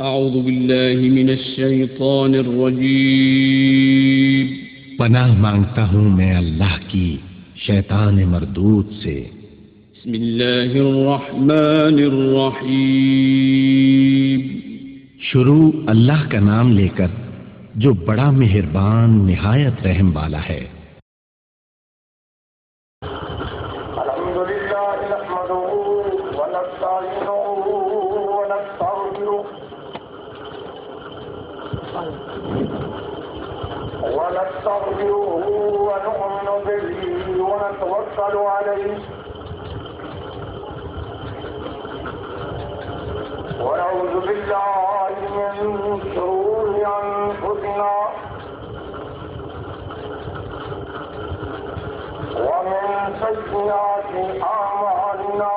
اعوذ باللہ من الشیطان الرجیم پناہ مانگتا ہوں میں اللہ کی شیطان مردود سے۔ بسم اللہ الرحمن الرحیم، شروع اللہ کا نام لے کر جو بڑا مہربان نہایت رحم والا ہے۔ ونستغفره ونؤمن به ونتوكل عليه ونعوذ بالله من شرور أنفسنا ومن سيئات أعمالنا،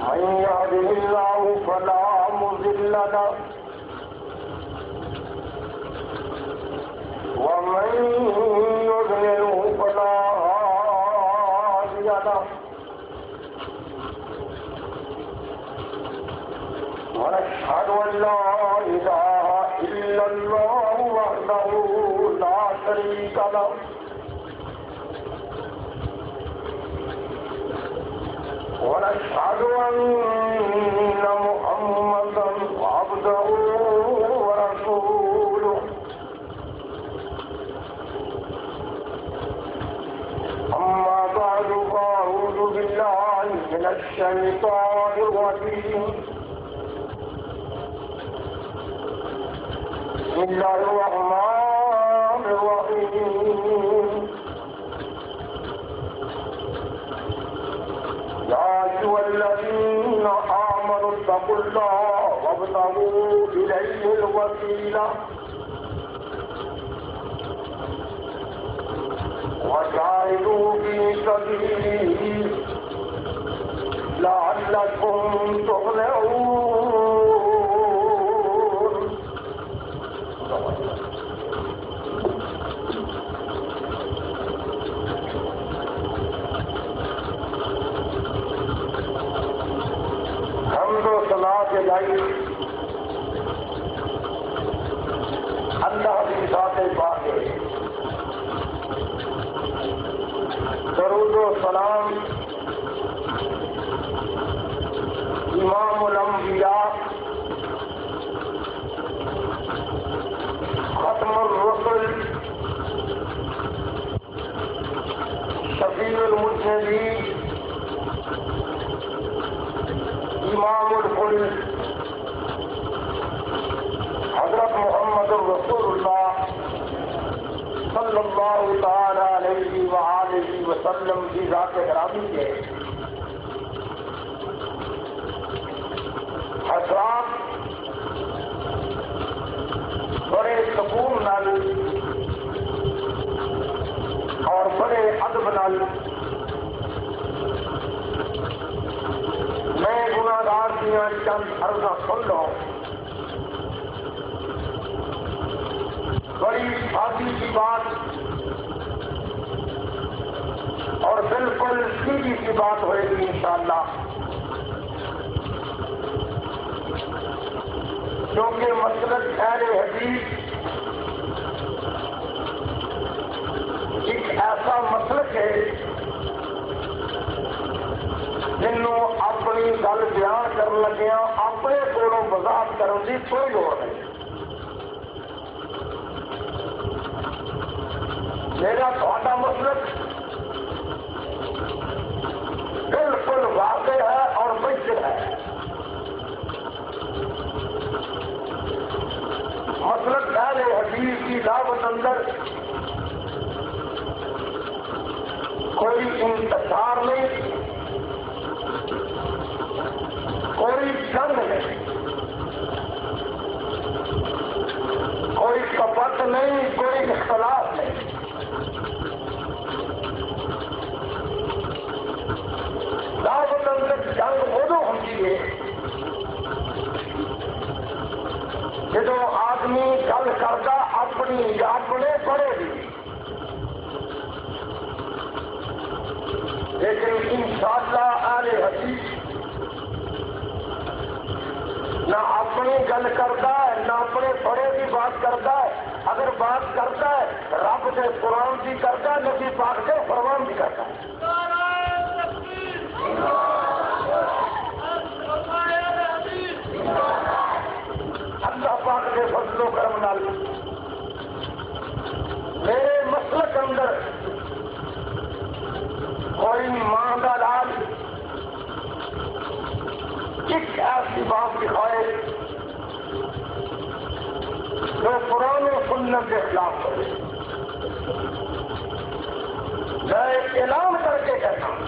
من يهده الله فلا مضل له ومن يضلل فلا هادي له، ونشهد أن لا إله إلا الله وحده لا شريك له، ونشهد أن محمدا عبده ورسوله، أما بعد فأعوذ بالله من الشيطان الرجيم، بسم الله الرحمن الرحيم، يا أيها الذين آمنوا اتقوا الله وابتغوا إليه الوسيلة وجاهدوا في سبيله لعلكم تفلحون۔ حمد و ثنا کے لائق اللہ کی ذات پاک ہے، درود و سلام امام الانبیاء ختم الرسل شفیع المذنبین امام الخلد حضرت محمد رسول اللہ صلی اللہ تعالی علیہ وآلہ وسلم کی ذات گرامی کے حضرات بڑے سکون نال اور بڑے ادب نال میں گناہگار دیا چند عرضاں سن لو۔ بڑی سادی سی بات اور بالکل سیدھی سی بات ہوئے گی انشاءاللہ، کیونکہ مسلک اہل حدیث ایک ایسا مسلک ہے جنوں اپنی گل بیان کرن لگیا اپنے کولوں وضاحت کرن کی کوئی لوڑ نہیں۔ میرا تھوڑا مسلک بالکل واضح ہے اور بشر ہے۔ مسلک اہل حدیث کی دعوت اندر کوئی انتشار نہیں، کوئی جنگ نہیں، کوئی کپٹ نہیں، کوئی اختلاف نہیں۔ دعوت اندر جنگ ادو ہوتی ہے جدو آدمی گل کرتا اپنی یا اپنے بڑے بھی، لیکن انشاءاللہ اہل حدیث اگر بات کرتا ہے رب سے قرآن کی کرتا ہے، نبی پاک سے فرمان بھی کرتا ہے۔ اللہ پاک کے فضل و کرم نال میرے مسلک اندر کوئی ماں کا لال ایک ایسی بات دکھائے جو قرآن و سنت کے خلاف کرے، میں اعلان کر کے کہتا ہوں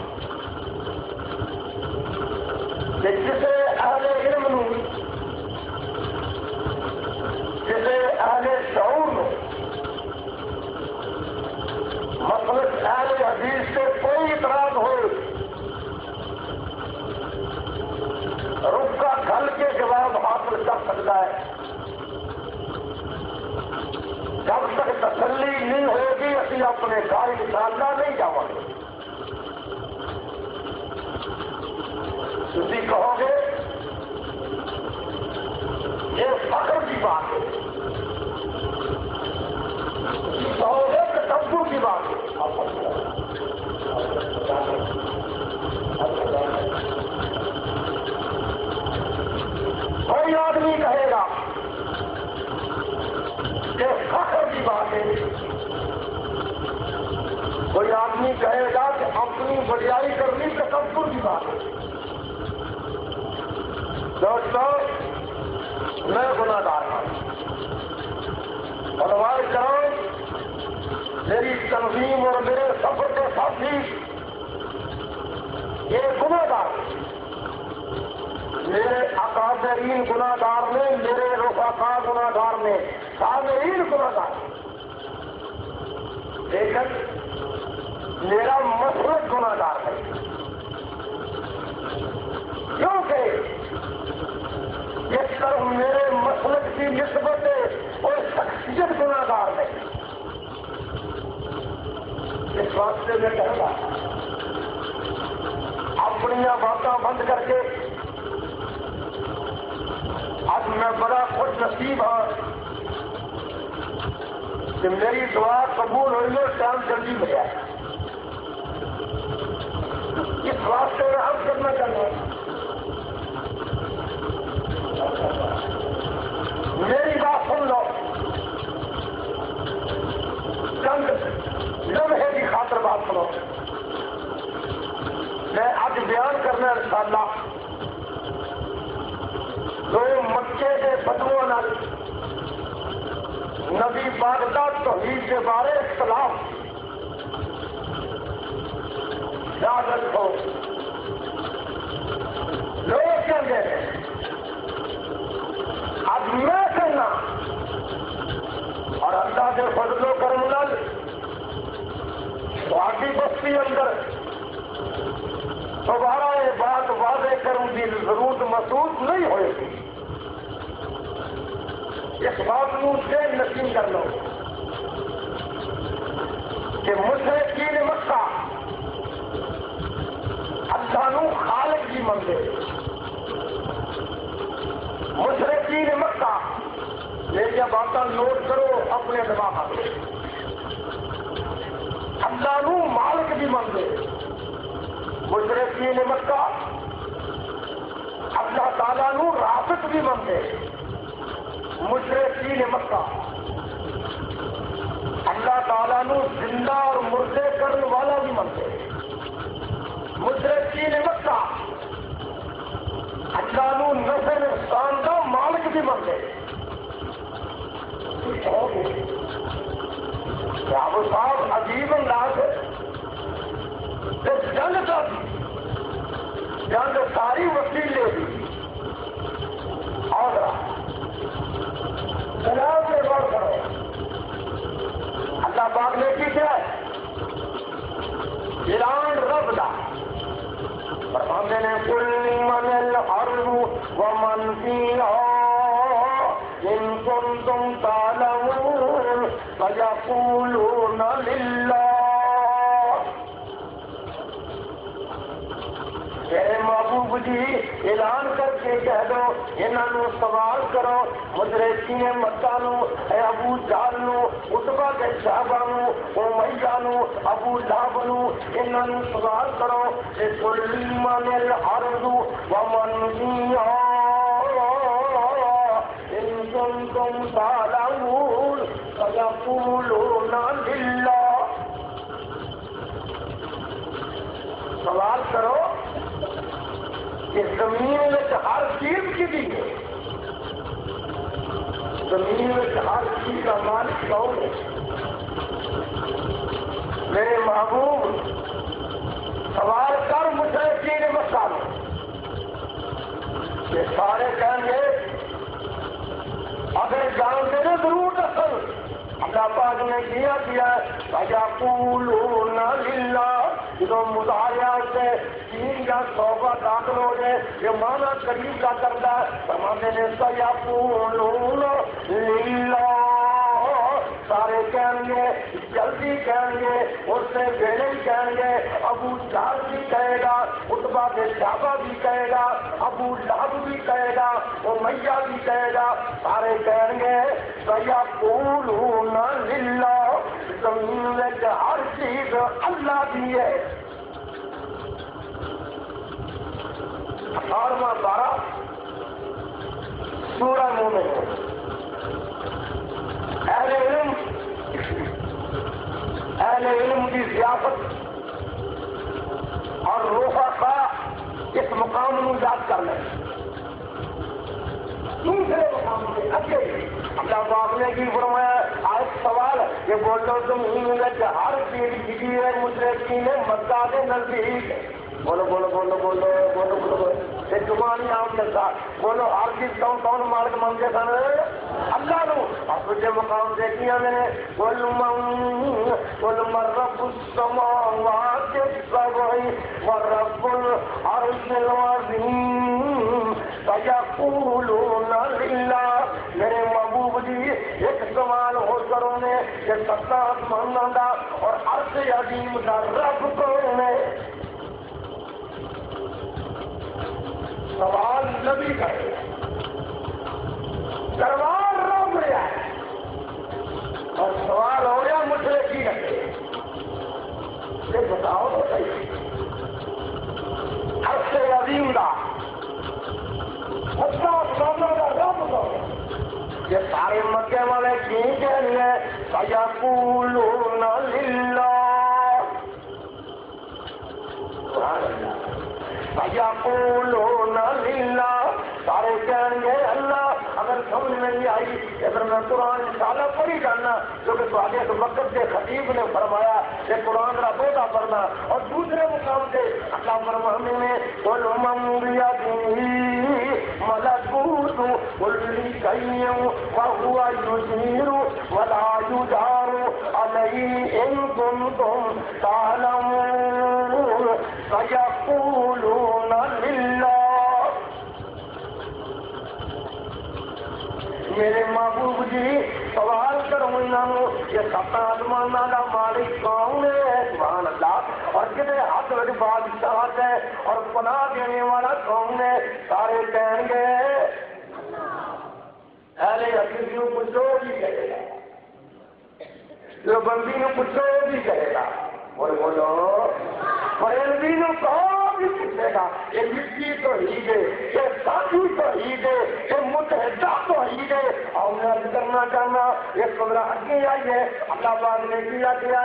کہ جسے اہل علم نو، جسے اہل شعور نو مسلک اہل حدیث سے کوئی اعتراض ہو، رک کا گھل کے جواب حاصل کر سکتا ہے۔ جب تک تسلی نہیں ہوگی اسی اپنے گھر انشاءاللہ نہیں جاؤں گے۔ تھی کہو گے یہ فخر کی بات ہے، کہو گے تکبر کی بات ہے۔ کوئی آدمی کہے گا کہ فخر کی بات ہے، کوئی آدمی کہے گا کہ اپنی بڑائی کرنی تکبر کی بات ہے۔ دوستو میں گناہ گار ہوں، علماء کرام میری تنظیم اور میرے سفر کے ساتھی یہ گناہ گار، میرے اکابرین گناہ گار نے، میرے رفقا گناہ گار نے، سامعین گناہ گار، لیکن میرا مسلک گناہ گار ہے، کیونکہ اس طرف میرے مسلک کی نسبت اور شخصیت گناہ گار ہے۔ اس واسطے میں کہوں گا اپنی باتیں بند کر کے اب میں بڑا خوش نصیب ہوں کہ میری دعا قبول ہوئی اور ٹائم جلدی ملا۔ اس واسطے میں اب کرنا چاہوں گا میری بات سن لو، چند لمحے کی خاطر بات سنو، میں آج بیان کرنا انشاءاللہ جو مکے کے بدوؤں نال نبی پاک دا توحید کے بارے اختلاف یاد رکھو۔ لوگ کہتے ہیں اب میں کہنا اور اللہ کے فضل و کرم نال تھوڑی بستی اندر دوبارہ یہ بات واضح کروں کی ضرورت محسوس نہیں ہوئے گی۔ اس بات کو ذہن نشین کر لو کہ مشرکین مکہ اللہ نو خالق کی منگے، مشرکین مکہ میری باتیں نوٹ کرو اپنے دماغ میں، اللہ نو مالک بھی منگے، مشرکین مکہ اللہ تعالیٰ نو رازق بھی منگے، مشرکین مکہ اللہ تعالیٰ نو زندہ اور مردے کرنے والا بھی منگے، مشرکین مکہ اللہ نو نفع نقصان کا مالک بھی منگے۔ ابو صاحب عجیب انداز ہے، جنگ کا جنگ ساری وسیلے دی اور جناب سے غور کرو، اللہ پاک نے کی کیا ہے اعلان رب دا فرماتے ہیں کل من الارض ومن فیہا ان کنتم تعلمون فیقولون للہ، اے محبوب جی اعلان کر کے کہہ دو انہوں سوال کرو مشرکین مکہ نو اے ابو جہل نو عتبہ کے صحابہ نو امیہ نو ابو لہب نو انہوں سوال کرو کہ قل من الارض ومن فیہا ان کنتم تعلمون فیقولون للہ. سوال کرو کہ زمین میں ہر چیز کی دی ہے، زمین میں ہر چیز کا مالک کون ہے؟ میرے محبوب سوال کر مشرکین مکہ میں. یہ سارے کہیں گے اگر جانتے نا ضرور دسل اللہ پاک نے کیا فَيَقُولُونَ لِلَّهِ جدو مظاہرہ سے تین یا صوبہ داخل ہو جائے یہ معنی قریب کا کرتا ہے فرماتے ہیں سَيَقُولُونَ لِلَّهِ سارے کہیں گے جلدی کہیں گے اس سے پہلے ہی کہیں گے ابو جہل بھی کہے گا عتبہ کے صحابہ بھی کہے گا ابو لہب بھی کہے گا امیہ بھی کہے گا سارے کہیں گے سَيَقُولُونَ لِلَّهِ زمین میں ہر چیز اللہ کی ہے. 18واں پارہ سورہ مومن. اہل علم کی ضیافت اور رفقا اس مقام کو یاد کر لیں. دوسرے مقام سے اگے اللہ پاک نے کی فرمایا آج سوال کہ بولو تم ہر چیز کی ہے مشرکین مکہ کے نزدیک. بولو بولو بولو بولو بولو بولو زبانی عام کے ساتھ بولو ہر چیز کون کون مالک مانگتے سن اللہ نو. اور تجھے مقام دیکھیا میں نے قل من رب السماوات السبع ورب العرش العظیم فیقولون للہ. میرے محبوب جی ایک سوال اور کرو نے کہ ستا آسمانوں دا اور عرش عظیم دا رب کون ہے؟ سوال نبی کرے دربار روک رہا ہے اور سوال ہو رہا مشرکین کے. یہ بتاؤ تو صحیح عرش عظیم دا سامنے کا رب کون؟ یہ سارے مکے والے کی کہہ رہے ہیں فیقولون للہ. فیقولون للہ سارے کہیں گے اللہ. اگر سمجھ نہیں آئی اگر میں قرآن رسالہ پڑھی جاننا جو کہ تھوڑے وقت کے خطیب نے فرمایا کہ قرآن کا بودا پڑھنا. اور دوسرے مقام سے اللہ فرمانے میں قل من بیدہ ملکوت کل شیء وهو یجیر ولا یجار علیہ ان کنتم تعلمون فیقولون للہ. میرے محبوب جی سوال کرو انہوں یہ سات آسمان کا مالک کون ہے؟ سبحان اللہ. اور کتنے ہاتھ میں بادشاہت ہے اور پناہ دینے والا کون ہے؟ سارے کہیں گے اہل حدیث نو پوچھو بھی کہے گا جو بندی نو پوچھو بھی کہے گا. بولو بولو فرنگی نو کہو بھی پوچھے گا یہ مٹی تو ہی دے یہ ساتھی تو ہی دے یہ متحدہ تو ہی دے. اور میں کرنا چاہنا یہ خبر آگے آئی ہے اللہ پاک نے کیا کیا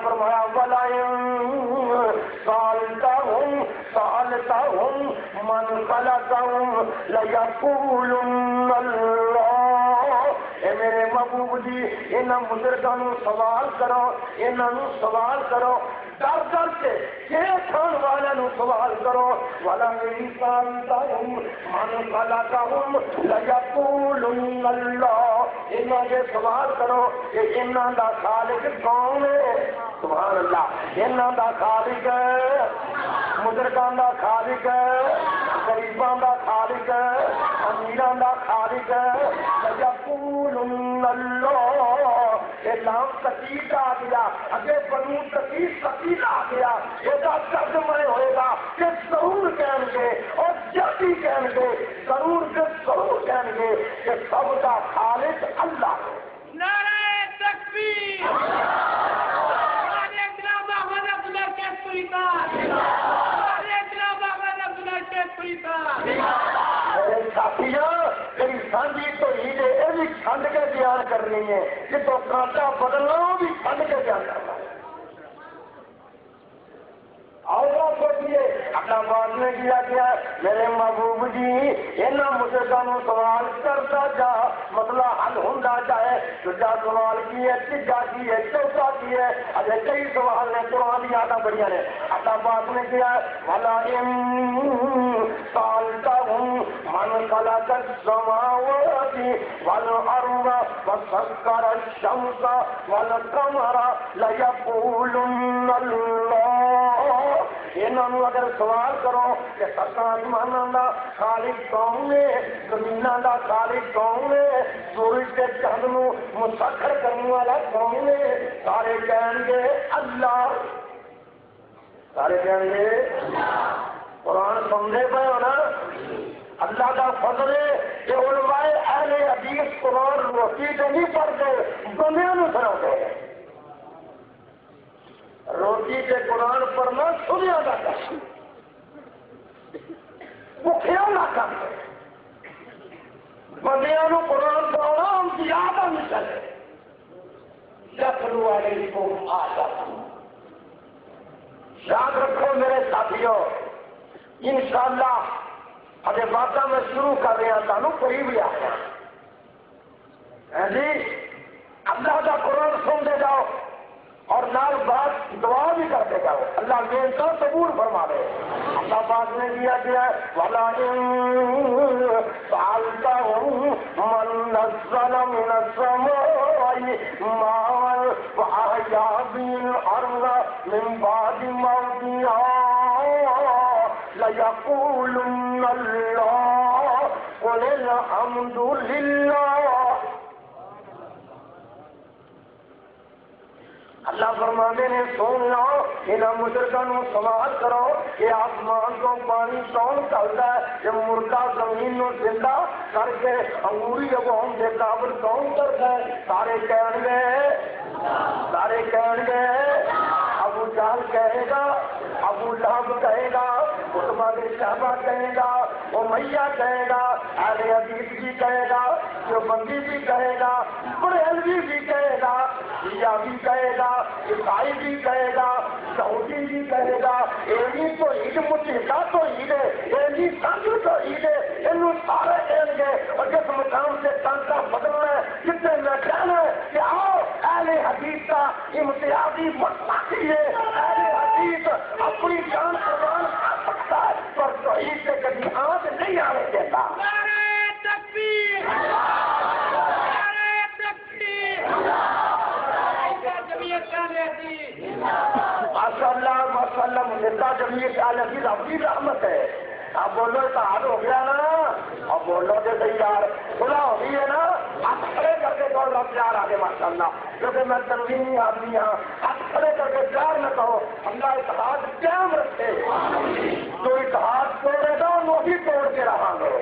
فرمایا ولائن سالتہم من خلقہم لیقولن اللہ. اے میرے محبوب جی انہاں بزرگاں نو سوال کرو سوال کرو ڈر ڈر کے کھان والے نو سوال کرو والا میری سالتہم من خلقہم لیقولن اللہ. انہاں کے سوال کرو کہ انہاں دا خالق کون ہے؟ سبحان اللہ. انہاں دا خالق ہے بزرگاں دا خالق ہے غریباں دا خالق ہے امیراں دا خالق ہے لیقولن اللہ. لام تقید آ گیا اگے بنو تقید آ گیا یہ ترجمہ ہوئے گا کہ ضرور کہیں گے کہیں گے، ضرور کہیں گے کہ سب کا خالق اللہ ہے۔ نعرہ تکبیر، نعرہ جناب احمد عبداللہ شیخ پوری صاحب، نعرہ جناب احمد عبداللہ شیخ پوری صاحب۔ میرے ساتھیوں، میری سانجی تو عید یہ بھی چھنڈ کے بیان کرنی ہے کہ تو کانٹا بدلنا بھی چھنڈ کے بیان کرنا ہے۔ اور سوچیے اپنا بات میں کیا گیا میرے محبوب جی یہاں مشرکانوں سوال کرتا جا مسئلہ حل ہوتا جائے، دوجا سوال کی ہے، تیجا کی ہے، چوتھا کی ہے، اجے کئی سوال نے قرآن کی آتا بڑھیا نے اپنا بات میں کیا والا سالتہم من خلق السماوات والارض وسخر الشمس والقمر لیقولن اللہ۔ انہوں اگر سوال کرو کہ ستاں آسماناں دا خالق کون ہے، زمیناں دا خالق کون ہے، سورج کے چاند نو مسخر کرنے والا کون ہے، سارے کہیں گے اللہ، سارے کہیں گے قرآن سمجھے پہ ہو نا؟ اللہ کا فضل ہے کہ علماء اہل حدیث قرآن روٹی سے نہیں پڑھتے، بندیاں نو سناتے ہیں۔ روٹی سے قرآن پڑھنا سنیا کا کام، بھوکھیا نہ کام ہے، بندیاں نو قرآن پڑھنا ہم کی یاد نہیں چلے۔ یتلو علیکم آیاتہ، یاد رکھو میرے ساتھیوں، انشاءاللہ ابھی باتیں میں شروع کر رہا تھا کوئی بھی آ گیا جی اللہ کا قرآن سنتے جاؤ اور نال بات دعا بھی کرتے جاؤ، اللہ محنت کا قبول فرما دے۔ اللہ پاک نے دیا گیا وَلَا إِن سَأَلْتَهُم مَّن نَّزَّلَ مِنَ السَّمَاءِ مَاءً فَأَحْيَا بِهِ الْأَرْضَ مِن بَعْدِ مَوْتِهَا لَيَقُولُنَّ اللَّهُ قُلِ الْحَمْدُ لِلَّهِ۔ اللہ فرمانے نے سن لو انہاں مشرکوں سوال کرو کہ آسمان کو پانی کون چلتا ہے، کہ مردہ زمین نو زندہ کر کے انگوری عوام کے قابل کون کرتا ہے، سارے کہیں گے ابو جہل کہے گا، ابو لہب کہے گا، عتبہ بن شہبہ کہے گا، امیہ کہے گا، اہل حدیث بھی کہے گا، جو بندی بھی کہے گا، بریلوی بھی کہے گا، شیعہ بھی کہے گا، عیسائی بھی کہے گا، یہودی بھی کہے گا، ایلی تو عید متحدہ تو عید ہے، ایلی سنگ تو عید ہے، انہوں سارے کہیں گے اور جس مقام سے تنکا بدلنا ہے جتنے میں کہنا ہے کہ آؤ اہل حدیث کا امتیازی مستقی ہے، اہل حدیث اپنی جان قربان کر سکتا ہے پر توحید سے کبھی آنکھ نہیں آنے دیتا۔ نعرہ تکبیر، نعرہ تکبیر، جمعیت اہل حدیث۔ ماشاءاللہ مجھے جمعیت اہل حدیث اپنی رحمت ہے۔ اب بولو اتحاد ہو گیا نا، اب بولو کہ صحیح یار صلح ہو گئی ہے نا، ہاتھ کھڑے کر کے کہو اللہ پیار آگے ماشاءاللہ، کیونکہ میں تنظیمی آدمی ہوں، ہاتھ کھڑے کر کے پیار نہ کہو، اللہ اتحاد قائم رکھے، جو اتحاد توڑے گا وہ بھی توڑ کے رہا گے۔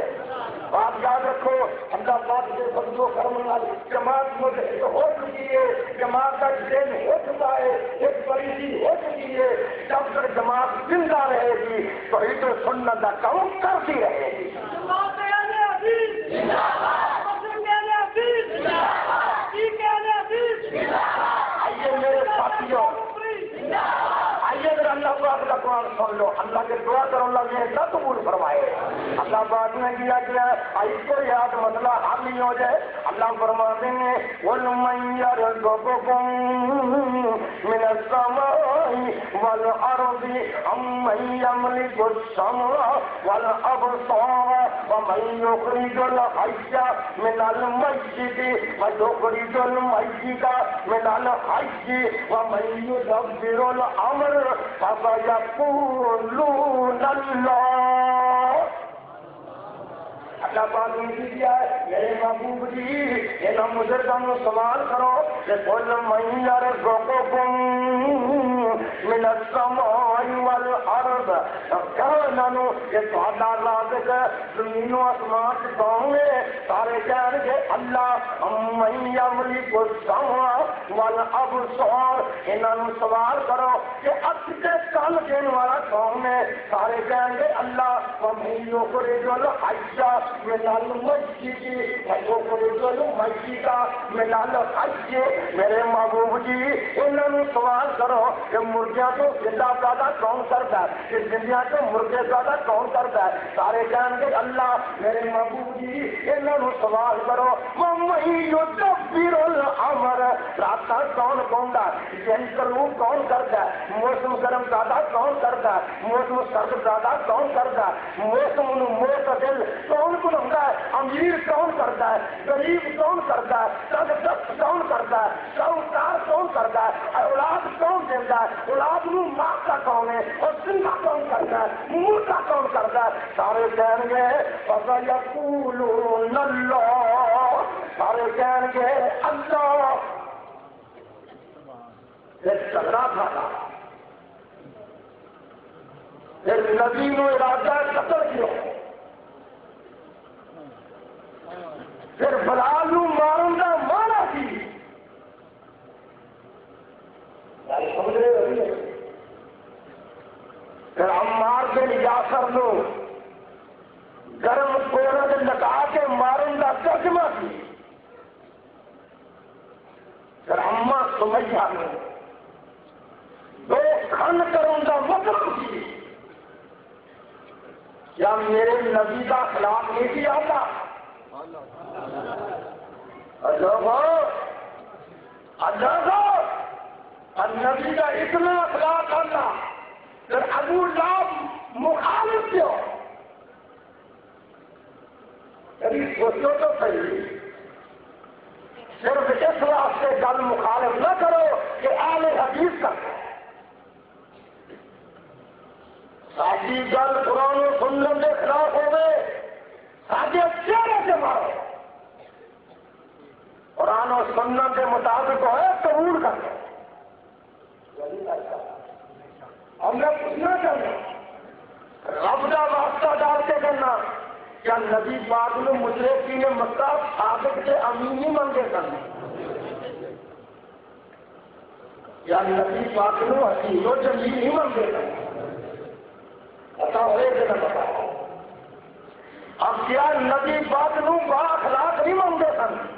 بات یاد رکھو اللہ پاک کے فضل و کرم نال جماعت مجھے ہو چکی ہے، جماعت کا دن ہو چکا ہے، ایک بڑی چیز ہو چکی ہے، جب تک جماعت زندہ رہے گی تو عید سنت کا کام کرتی رہے گی۔ جماعت اہل حدیث زندہ باد، مسلم اہل حدیث زندہ باد، سکھ اہل حدیث زندہ باد۔ آئیے میرے ساتھیوں، آئیے اگر اللہ پاک کا قرآن سن لو، اللہ کے دعا کرو اللہ نے ایسا قبول فرمائے۔ اللہ پاک نے کیا گیا آئی کو یاد مسئلہ حل نہیں ہو جائے، اللہ فرماتے ہیں وَلْمَنْ يَرْزُقُكُم مِّنَ السَّمَاءِ وَالْأَرْضِ أَمَّن يَمْلِكُ السَّمْعَ وَالْأَبْصَارَ وَمَن يُخْرِجُ الْحَيَّ مِنَ الْمَيِّتِ وَيُخْرِجُ الْمَيِّتَ مِنَ الْحَيِّ وَمَن يُدَبِّرُ الْأَمْرَ فَسَيَقُولُونَ اللَّهُ۔ اللہ پاک نے کیا ہے میرے محبوب جی انہاں مجرموں سوال کرو کہ قل من یرزقکم من السماء السماء والارض کہنانو یہ تہاڈا رازق زمین و آسمان کے کون ہے سارے کہن گے اللہ من یملک السمع والابصار انہاں نو سوال کرو کہ اکھ تے کان دین والا کون ہے سارے کہن گے اللہ ومن یخرج الحی من المیت ویخرج المیت من الحی میرے محبوب جی انہاں نو سوال کرو کہ مرغیاں تو زندہ پیدا کون کرتا ہے کہ زندہ تو مرغے پیدا کون کرتا ہے سارے کہیں گے اللہ میرے محبوب جی انہاں نو سوال کرو وَمَن يُدَبِّرُ الْأَمْرَ راتاں کون کوندا دن کرو کون کرتا ہے موسم گرم زیادہ کون کرتا ہے موسم سرد زیادہ کون کرتا ہے موسم معتدل کون بناتا ہے امیر کون کرتا ہے غریب کون کرتا ہے تندرست کون کرتا ہے شاہکار کون کرتا ہے اولاد کون دیتا ہے اولاد نو ماں کا کون ہے اور زندہ کون کرتا ہے مردہ کون کرتا ہے سارے کہیں گے فَسَيَقُولُونَ اللَّهُ سارے کہیں گے اللہ ایک جھگڑا تھا ایک نبی نو ارادہ قتل کیا پھر بلال نو مارن دا مانا کی پھر عمار بن یاسر نو گرم کوڑا لگا کے مارن دا ترجمہ کی پھر اما سمیہ نو دو کھن کرن دا مطلب کی کیا میرے نبی کا خلاف نہیں کیا تھا نبی کا اتنا اخلاق آتا پھر ابو لہب مخالف کیوں کبھی سوچو تو صحیح صرف اس واسطے گل مخالف نہ کرو کہ اہل حدیث کا ساری گل قرآن و سنت کے خلاف ہو گئے سارے چہرے سے مارو قرآن و سنت کے مطابق ہے قبول کر ہم نے پوچھنا چاہیے رب کا واسطہ ڈال کے کرنا کیا نبی پاک نے مشرقی نے مکہ صادق سے امین نہیں منگے کرنا یا نبی پاک نے حسین و جمیل نہیں منگے کرنا پتا ہوئے کہ نہ پتا اب کیا نبی پاک نو با اخلاق نہیں منگے کرنا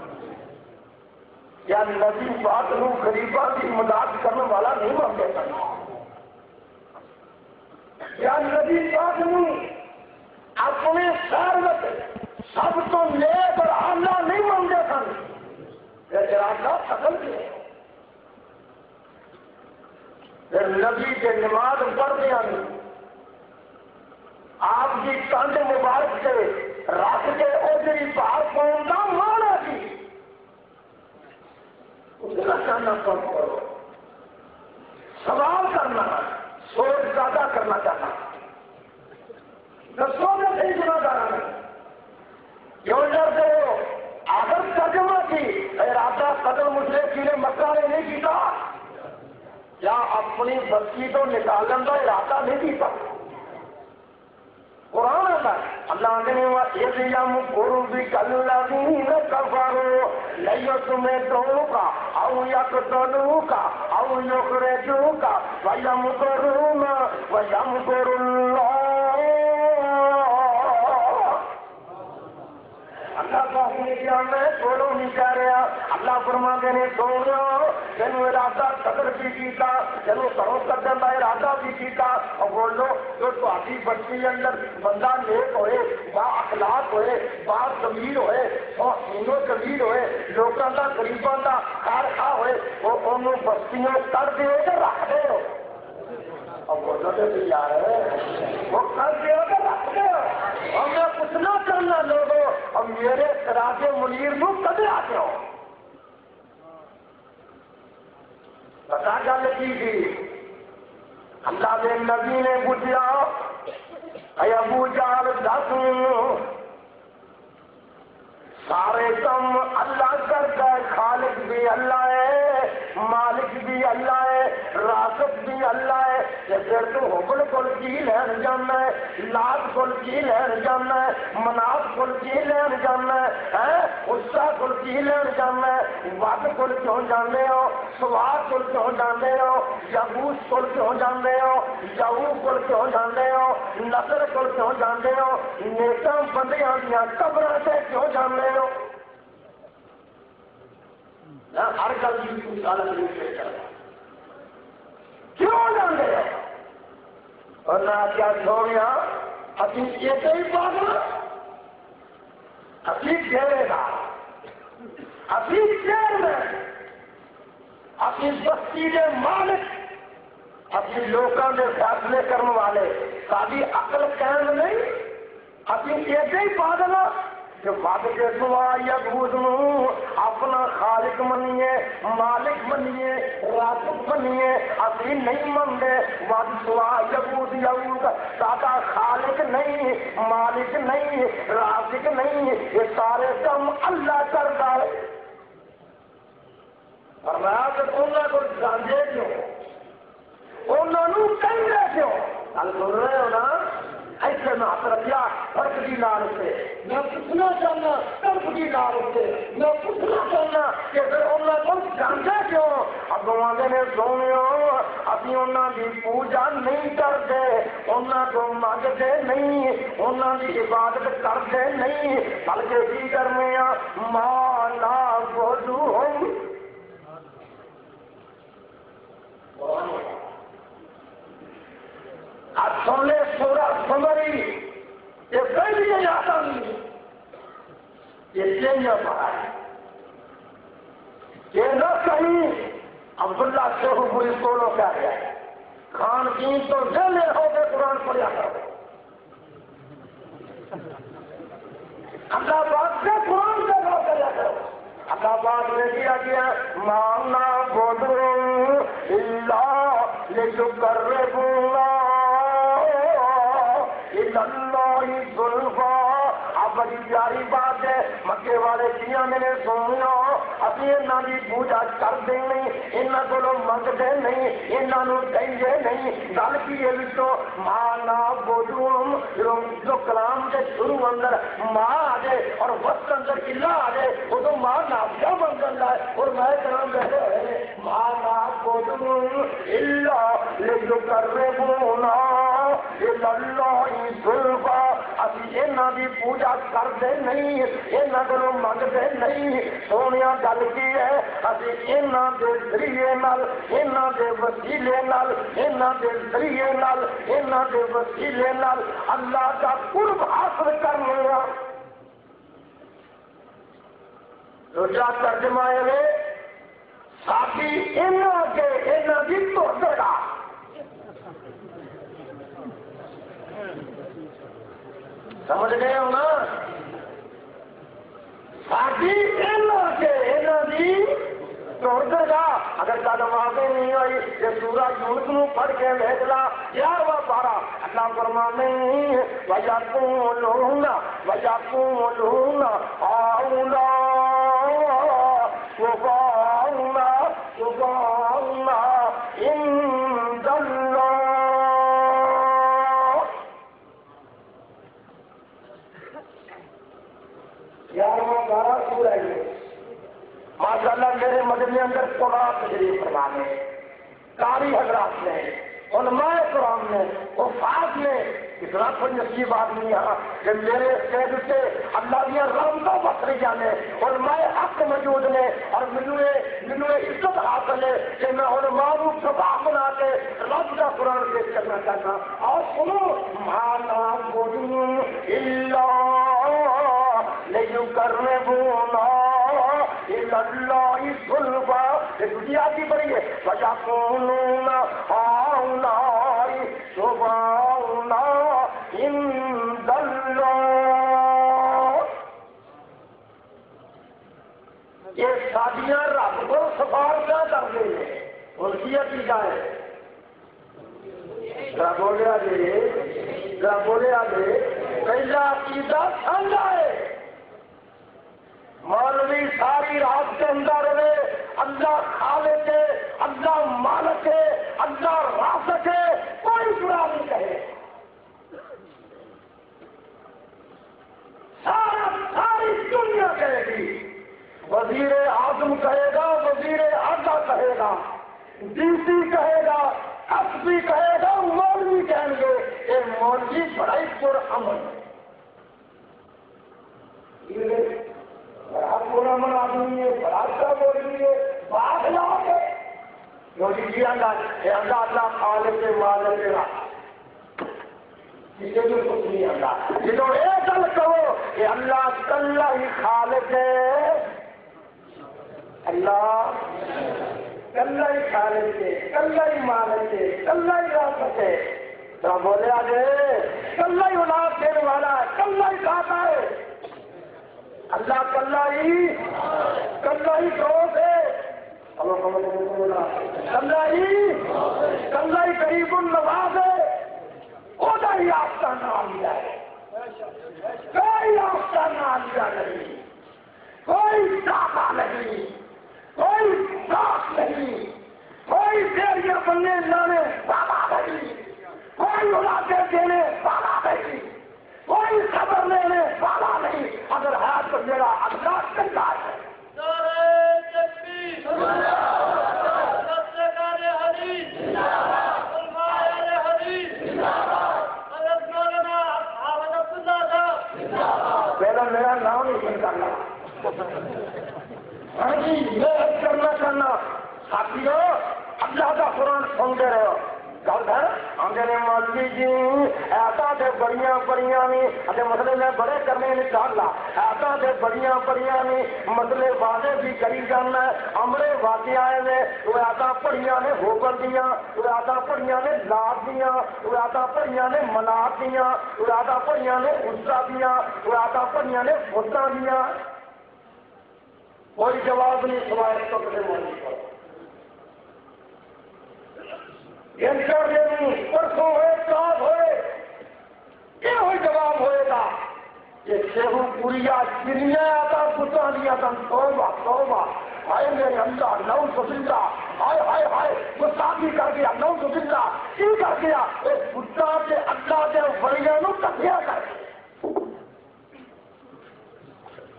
کیا نبی پاک نو غریباں کی مدد کرنے والا نہیں منگے کرنا کیا نبی پاک نو اپنے ثروت سب تو نیک اور اعلیٰ نہیں منگے سن ارادہ ختم کیا پھر نبی کے نماز پڑھتے ہیں آپ کی کندھ مبارک سے رکھ کے اوجری پار پہنچنا مانا کی چاہنا کرو سوال کرنا سوچ زیادہ کرنا چاہنا دسو میں صحیح سنا جا رہا ہے کیوں ڈرتے ہو آخر ترجمہ کی ارادہ قدر مشرقی نے مکہ نے نہیں کیتا کیا اپنی بستی تو نکالن کا ارادہ نہیں کیتا قرآن آتا ہے اللہ نے تمہیں دو کا او یک دلو کا او یخرجو کا وَيَمْكُرُونَ وَيَمْكُرُ اللَّهُ اللہ کا کیا میں چھوڑو نہیں کہہ رہا اللہ فرماتے نے سونا تینوں ارادہ قدر بھی کیتا تینوں سرو قدر کا ارادہ بھی کیتا اور بولو جو تاری بچی اندر بندہ نیک ہوئے با اخلاق ہوئے با ضمیر ہوئے اور حسین و جمیل ہوئے لوگوں کا غریبوں کا خیر خواہ ہوئے وہ انہوں بستیوں کر دے کے رکھ دے ہو اب بولو تو یار وہ کر دے کے رکھ دے ہو اور میں پوچھنا چاہنا لوگوں اور میرے سراج منیر نو کدے آتے ہو پتا گل کی تھی اللہ کے نبی نے پوچھا اے ابو جہل دس سارے کم اللہ کرتا ہے خالق بھی اللہ ہے مالک بھی اللہ ہے رازق بھی اللہ ہے کہ پھر تو حبل کل کی لین جانا ہے، لات کل کی لین جانا ہے، مناف کل کی لین جانا ہے، غصہ کل کی لین جانا ہے، ود کل کیوں جانے ہو، سواد کل کیوں جانے ہو، یبوس کل کیوں جانے ہو، یہو کل کیوں جانے ہو، نظر کل کیوں جانے ہو، نیکاں بندیاں دیا قبراں سے کیوں جانے ہو؟ ہر گل کی کیوں جانے ہو؟ اور نہ کیا چھوڑیا ابھی یہ ہی پاگل ابھی گھیرے گا ابھی شیر میں ابھی بستی کے مالک ابھی لوگوں کے فیصلے کرنے والے ساری عقل قائم نہیں ابھی یہ ہی پاگل کہ ود کے سوا یبوس اپنا خالق منیے مالک منیے رازق منیے ابھی نہیں منگے ود سوا یبوس یبوس ساڈا خالق نہیں مالک نہیں رازق نہیں یہ سارے کام اللہ کرتا ہے اور میں انہوں کو جانتے کیوں انہوں کہیں کیوں گل سن رہے ہو نا ایسے میں ہاتھ رکھا فرق کی نال سے میں پوچھنا چاہنا فرق کی نال سے میں پوچھنا چاہنا کہ پھر انہوں کو جانتے کیوں اگوں نے سونے ابھی انہوں کی پوجا نہیں کرتے انہوں کو منگتے نہیں انہوں کی عبادت کرتے نہیں بلکہ کی کرنے مالا گودو سونے سورا سمری یہ پہلی یاد آئی یہ چینجا پڑا ہے یہ نہ کہیں عبداللہ شیخ پوری سولو کیا گیا کھان پین تو ویلے ہو کے قرآن پڑھا کرو اللہ پاک سے قرآن سے غور کریا کرو اللہ پاک نے کیا کیا مانا بولو اللہ لتقربونا اللہ زلفا اب بڑی پیاری بات ہے مکے والے جیاں میں نے سنیا ابھی انہوں کی پوجا کرتے نہیں انہوں کو منگتے نہیں انہوں کہیں نہیں گل کی یہ مانا بولوں جو کلام کے شروع اندر ماں آ جائے اور وقت اندر اللہ آ جائے وہ تو ماں نافیہ بن جاتا ہے اور میں کلام بیٹھے ہوئے مانا بولوں اللہ جو کر رہے بونا اللہ زلفا ابھی انہوں کی پوجا کرتے نہیں انہوں کو منگتے نہیں سونے گل کی ہے ابھی انہوں کے ذریعے نال انہوں کے وسیلے نال انہوں کے ذریعے نال انہوں کے وسیلے نال اللہ کا قرب حاصل کرنے دوسرا ترجمہ ہے ساتھی انہوں کے انہوں کی توڑے گا سمجھ گئے ہو نا ساتھی انہوں کے انہوں کی توڑ گا اگر قدم آگے نہیں ہوئی یہ سورہ یونس نو پڑھ کے بھیجلا یار وہ پارا اللہ فرمانے وَيَقُولُونَ آؤنا سبحانہ سبحانہ عند اللہ ماشاء اللہ میرے مدنی اندر قرآن تشریف فرمانے قاری حضرات نے علماء کرام نے حفاظ نے اتنا کوئی نصیب آدمی یہاں کہ میرے قید سے اللہ دیا رحمتوں بسری جانے علماء حق موجود نے اور منو عزت حاصل ہے کہ میں علماء کو سبا بنا کے رب کا قرآن پیش کرنا چاہتا اور سنو مانا بولوں اللہ لِيُقَرِّبُونَا إِلَى اللَّهِ زُلْفَىٰ دنیا کی بڑی ہے وَيَقُولُونَ هَٰؤُلَاءِ شُفَعَاؤُنَا عِندَ اللَّهِ یہ شادیاں رب کو سفارشاں کر رہی ہیں ان کی عقیدہ ہے بولے آگے پہلا عقیدہ سمجھا ہے مولوی ساری رات کے اندر رہے اللہ خالق ہے، اللہ مالک ہے، اللہ رازق ہے، کوئی برا نہیں کہے، ساری دنیا کہے گی، وزیر اعظم کہے گا، وزیر اعلیٰ کہے گا، ڈی سی کہے گا، ایس پی کہے گا، مولوی کہیں گے یہ مولوی بڑا ہی پرامن بڑا پرامن آدمی ہے، بڑا اچھا مولوی ہے، بات لاؤ گے جی اللہ خالق مالک ہے، کسی کو کچھ نہیں آتا، جنہوں ایک گل کہو کہ اللہ کلا ہی خالق ہے، اللہ کلا ہی خالق ہے، کلا ہی مالک ہے، کلا ہی رازق ہے، تو بولے آجے کلا ہی اولاد دینے والا ہے، کلا ہی کھاتا ہے، اللہ کلا ہی دوست ہے، کلا ہی قریب النواز ہے، خدا ہی آپ کا نام لیا ہے، کوئی آپ کا نام لیا نہیں، کوئی دادا نہیں، کوئی ساتھ نہیں، کوئی دیریاں بننے لانے والا نہیں، کوئی اولادیں دینے والا نہیں، کوئی خبر لینے والا نہیں، اگر ہے تو میرا اللہ کلا ہے۔ پہلے میرا نام نہیں کرنا، ہاں جی میں کرنا ساتھیوں اللہ کا قرآن سنتے رہو، گل ہے آگے نے مولوی جی ایسا دے بڑیاں نہیں مسئلے میں بڑے کرنے نہیں چاہتا، ایسا دے بڑیاں نہیں مسئلے واضح بھی کری جانا ہے، امرے واقع آئے نے وہ ایسا پڑھیاں نے ہوکر دیا، وہ ایسا پڑھیاں نے لاد دیا، وہ ایسا پڑھیاں نے منات دیا، وہ ایسا پڑھیاں نے غصہ دیا، وہ ایسا پڑھیاں نے غصہ دیا، کوئی جواب نہیں سوائے تو کسی مولوی کو پرسوں ہوئے کاب ہوئے یہ ہوئی جواب ہوئے گا کہ شیخو پوریا دنیا آتا پتا دیا تھا توبہ ہائے میرے اللہ نعوذ باللہ، ہائے گستاخی کر گیا، نعوذ باللہ کی کر گیا، پتا کے اللہ کے ولیاں نو کٹیا کر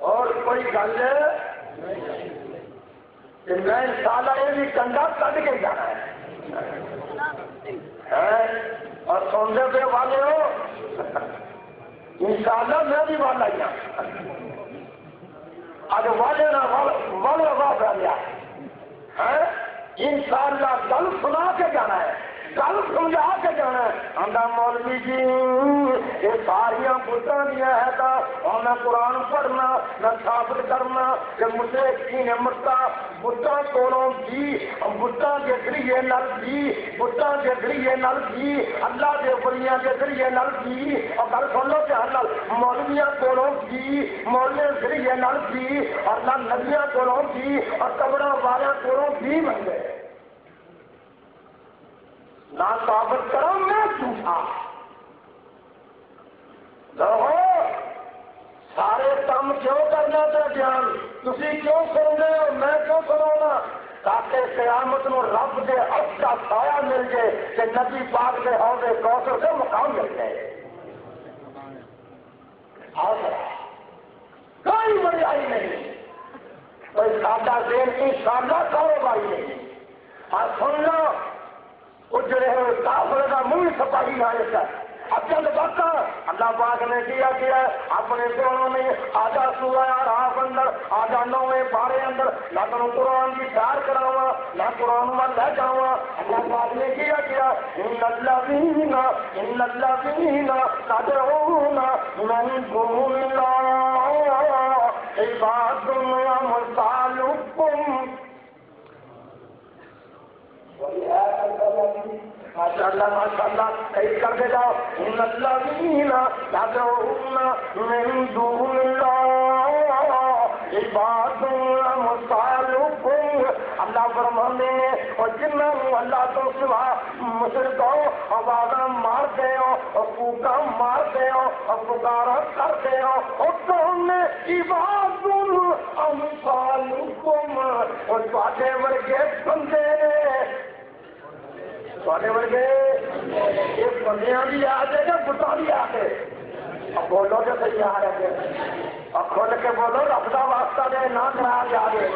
اور کوئی گل کہ میں انشاءاللہ یہ بھی کنڈا کٹ کے جانا ہے اور سوندے پہ والے ہو انشاءاللہ میں بھی والا ہی ہوں، اج والے نہ والے واہ لیا انشاءاللہ گل سنا کے جانا ہے، گل سمجھا کے جانا ہے۔ آندا مولوی جی یہ ساریاں بتاں دیا ہے تا اور نہ قرآن پڑھنا نہ ثابت کرنا کہ مجھے کی نے مرتا بتاں کولوں دی بتاں کے ذریعے نال دی بتاں کے ذریعے نال دی اللہ دے ولیاں کے ذریعے نال دی اور گل سن لو دھیان نال مولویاں کولوں دی مولویاں ذریعے نال دی اور نہ نبیاں کولوں دی اور قبراں والیاں کولوں دی بن گئے نہ ثابت کرو میں جھوٹا لوگو سارے کام کیوں کرنا چاہ جان تسی کیوں سن رہے ہو میں کیوں سناؤں تاکہ قیامت نو رب دے عرش کا سایہ مل جائے کہ نبی پاک کے حوض کوثر سے مقام مل جائے کوئی بڑائی نہیں کوئی سادہ دین کی سادہ کاروباری نہیں اور سن لو اجڑے ہوئے کافر کا منہ سپاہی آئے سر اچھل وقت اللہ پاک نے کیا اپنے دونوں میں آجا سورہ راہ اندر آجا نویں پارے اندر نہ تمہیں قرآن کی پیار کراوا نہ قرآن میں لے جاوا اللہ پاک نے کیا ان الذین تدعون من دون اللہ عباد امثالکم ماشاءاللہ صحیح کر دے جاؤ ان الذین تدعون من دون اللہ عباد امثالکم اللہ فرمانے اور جنہوں اللہ تو سوا مشرکوں آوازاں مارتے ہو اور پھوکاں مارتے ہو اور پکارا کرتے ہو اور تو ہم نے عباد امثالکم اور تواڈے ورگے بندے تواڈے ورگے یہ بندیاں دی یاد ہے کہ بتاں دی یاد ہے؟ اب بولو جو صحیح آ رہے اور کھول کے بولو رب دا واسطہ دے نہ کرا جاوے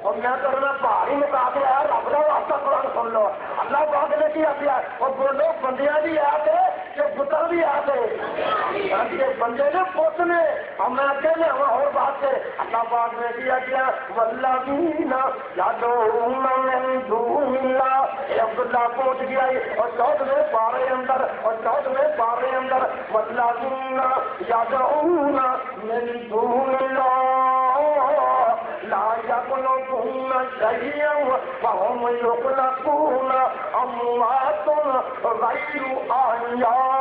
اور میں کرنا پہاڑی مقابلہ ہے رب دا واسطہ قرآن سن لو اللہ پاک نے کیا کیا اور بولو بندیاں دی یاد ہے کہ بتاں دی یاد ہے یہ بندے نے پوت نے اور میں کہنے ہوں اور بات ہے اللہ پاک نے کیا والذین یدعون من دون اللہ یہ عبداللہ پہنچ گیا اور 14ویں پارے اندر والذین یدعون من دون اللہ لا يخلقون شيئا وهم يخلقون أموات غير أحياء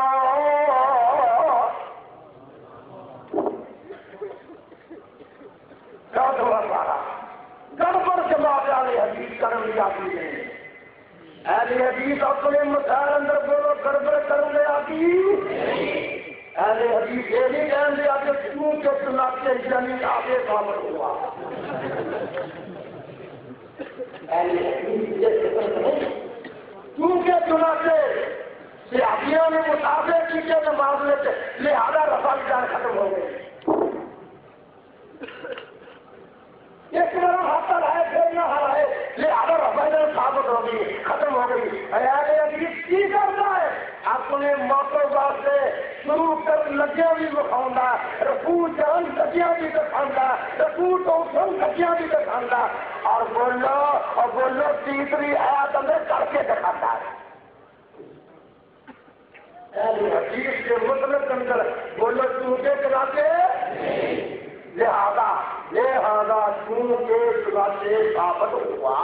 گڑبڑ جواب اہل حدیث کرنے جاتی ہے اہل حدیث اپنے مسائل اندر بولو گڑبڑ کرنے آتی اہل حدیث یہ نہیں کہتے آگے کیوں کے سناتے جنی آگے ثابت ہوا اہل حدیث یہ فکر نہیں کیوں کے سناتے صحابیوں نے مطابع کی کے معاملے سے لہذا رفع جان ختم ہو گئے ایک طرح حاصل ہے پھر نہ ہرائے لہذا رفع جان ثابت ہو گئی ختم ہو گئی اہل حدیث کی کرتا ہے اپنے موقع واسطے شروع کر لگیا بھی دکھاؤں رکوع جان لگیا بھی دکھاؤں رکوع تو سن لگیا بھی دکھاؤں اور بولو تیسری آیت میں کر کے دکھاتا ہے حدیث کے مطلب اندر بولو چونکہ چلاتے لہذا چونکہ چلاتے ثابت ہوا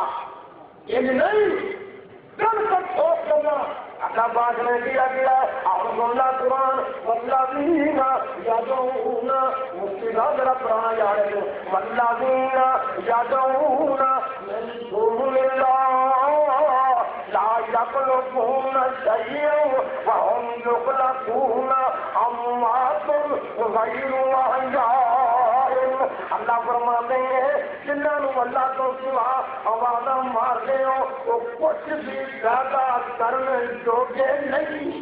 یہ نہیں کل تک ٹھوک کرنا اللہ پاک نے کیا گیا اعوذ باللہ قرآن والذین یدعون مفتی ذرا پرانا یاد ہے والذین یدعون من دون اللہ لا یخلقون شیئا وهم یخلقون اموات غیر احیاء اللہ فرماتے ہیں جنہوں اللہ تو سوا آوازاں مارتے ہو وہ کچھ بھی زیادہ کرنے جوگے نہیں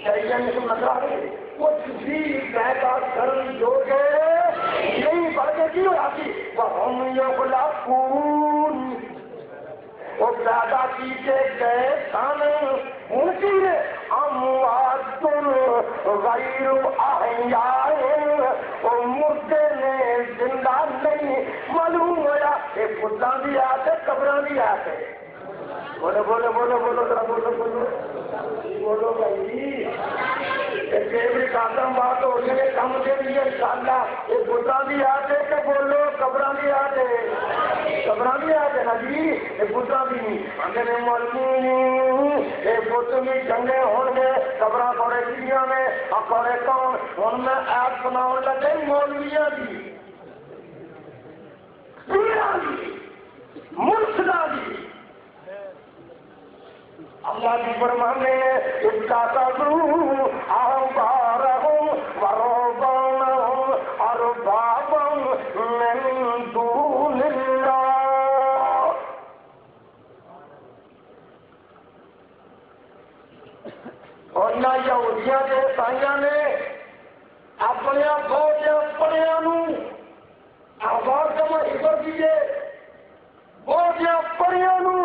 شیئن کو نظر ہے کچھ بھی زیادہ کرنے جوگے نہیں بلکہ کیوں آتی وَهُمْ يَخْلَقُونَ وہ زیادہ کیجے گئے کھانے ان کی اموات غیر احیاء وہ مردے نے زندہ نہیں معلوم ہوا یہ خوداں بھی آتے قبراں بھی آتے بولو بولو بولو بولو ذرا بولو بولو بولو بھائی ایک کاتم بات ہو گئی کم کے لیے انشاءاللہ یہ خوداں بھی آتے کہ بولو قبراں بھی آتے قبراں بھی آتے نا جی یہ خوداں بھی نہیں اندر مولوی یہ خود بھی چنگے ہوں گے قبراں تھوڑے چڑیاں میں اور تھوڑے کون ان میں ایپ سناؤ لگے مولویاں بھی دنیا بھی مرشدہ بھی اللہ کی فرمانے ان کا تذرو احبارہم ورہبانہم اربابا من دون اللہ اور نہ یہودیاں کے عیسائیاں نے اپنے بہت پڑھیاں نو احبار جمع حفظ کیجیے بہت پڑھیاں نو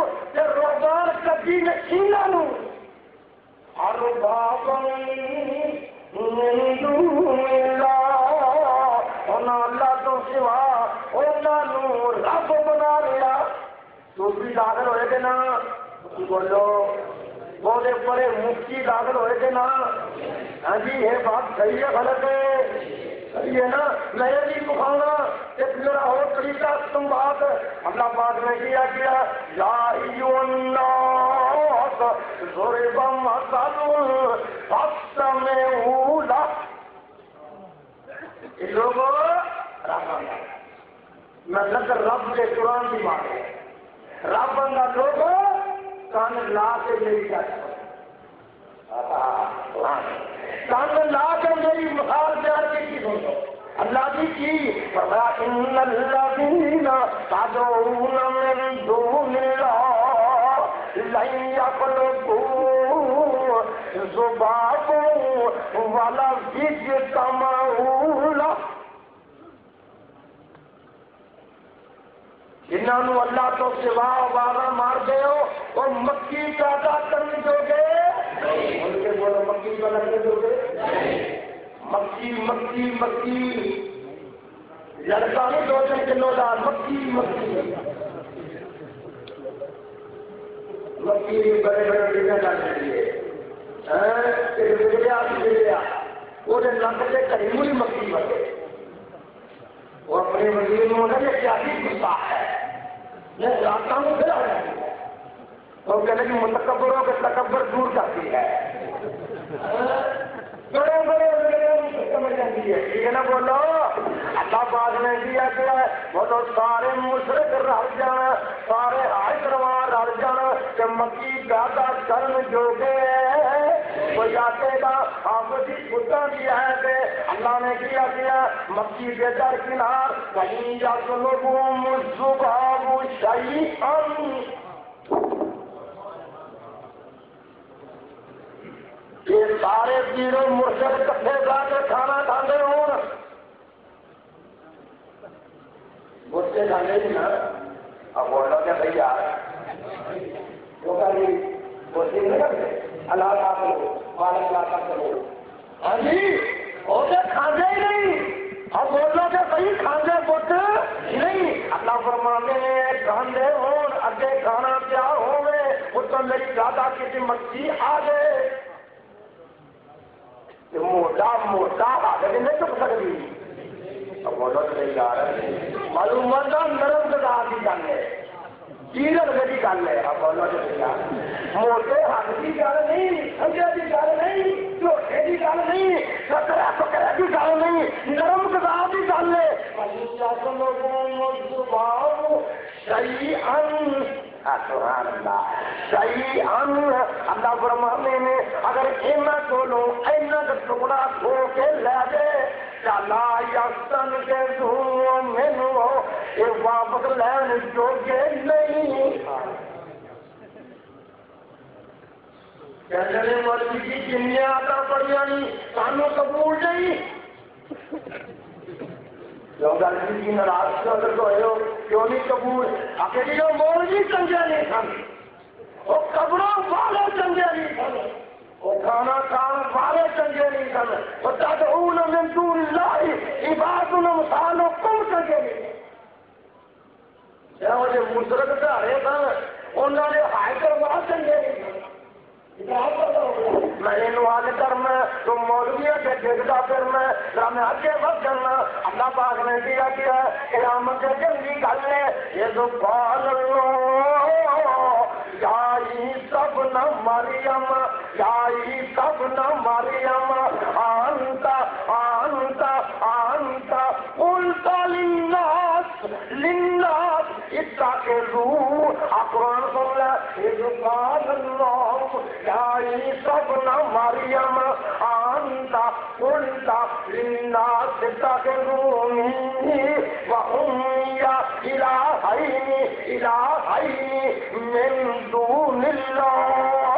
روزان کبھی نشینا نو ہر بابا اللہ تو سوا انہوں رب بنا لیا تو بھی داخل ہوئے تھے نا بولو بہت بڑے مفتی داخل ہوئے تھے نا ہاں جی یہ بات صحیح ہے غلط ہے صحیح ہے نا میں یہ نہیں دکھاؤں ایک میرا اور طریقہ تم بات اللہ پاک نے کیا یا ایھا الناس ضرب مثل فاستمعوا لہ لوگوں میں نظر رب کے قرآن کی بات ہے رب بندہ لوگوں کان لا کے میری کان لا کے میری مثال پیار کی چیز ہو اللہ کی فرمایا ان الذین تدعون من دون اللہ لن یخلقوا ذبابا ولو اجتمعوا لہ. انہوں اللہ تو سوا آوازہ مار دے ہو وہ مکھی پیدا کرنے دو گے. ان کے بولو مکھی پیدا کرنے دو گے. مکھی مکھی مکھی لڑکا نہیں 2-3 کلو دار مکھی مکھی مکھی بڑے بڑے ڈیزائن ڈالنے لیے بگڑیا وہ لگ سے کہیں ہوئی مکھی بنے. وہ اپنے وزیر میں ہونا یہ کیا غصہ ہے یہ راستہ میں پھر آ جاتی ہے. وہ کہنے کی متکبروں کے تکبر دور کرتی ہے. بڑے بڑے سمجھ جاتی ہے. ٹھیک ہے نا بولو. اللہ پاک نے دیا کیا ہے بولو سارے مشرک رل جان سارے حج روان رل جان کہ مکی پیدا کرن جوگے کوئی آتے گا آپ کی خدا دیا ہے کہ اللہ نے کیا مکی کے در کنار کہیں یا سلوگم الزباب شیئا. یہ سارے تینوں مرشد کٹھے جا کے کھانا کھانے ہوں مرشد کھانے ہی نا. اب بولو کہ بھائی یار جو کہیں مرشد نہیں کرتے اللہ کا کرو مالک اللہ کا کرو. ہاں جی وہ تو کھانے ہی نہیں. اب بولو کہ بھائی کھانے بت نہیں. اللہ فرمانے کھانے ہون اگے کھانا کیا ہوئے وہ تو میری دادا کسی مچھی آ گئے موٹا موٹا آگے نہیں چک سکتی. اب بولو تو نہیں جا رہے معلومات نرم گدا کی گل ہے چیرن کی گل ہے. اب بولو تو نہیں جا رہے موٹے ہاتھ کی گل نہیں سنجے کی گل نہیں جھوٹے کی گل نہیں سکرے پکڑے کی گل نہیں نرم گدا کی گل ہے. سبحان اللہ صحیح اللہ فرمانے نے اگر اینا کولو اینا کا ٹکڑا کھو کے لے دے لا یستن کے دھوں مینو یہ واپس لین جوگے نہیں. کہنے مرضی کی جنہیں آتا پڑیاں نہیں سانو قبول نہیں. جو گلتی کی ناراض کیوں نہیں قبول آخری جو مولوی چنگے نہیں سن وہ قبروں والے چنگے نہیں سن وہ کھانا کھان والے چنگے نہیں سن وہ تدعون من دون اللہ عباد امثالکم چنگے نہیں سن. وہ جو مشرک دھارے سن انہوں نے ہائے کروا چنگے نہیں سن. میں آج کرم تو مولوی کے دیکھتا پھر میں آگے بڑھ جانا. اللہ پاک نے دیا کیا قیامت جنگی گل ہے یہ سبحان اللہ یائی سب نہ مریم یائی سب نہ مریم آنتا آنتا آنتا قلت للناس للناس اتخذوا قرآن سن لے سبحان اللہ یائی سب نہ مریم آنتا قلت للناس اتخذونی وأمي إلهين من دون الله.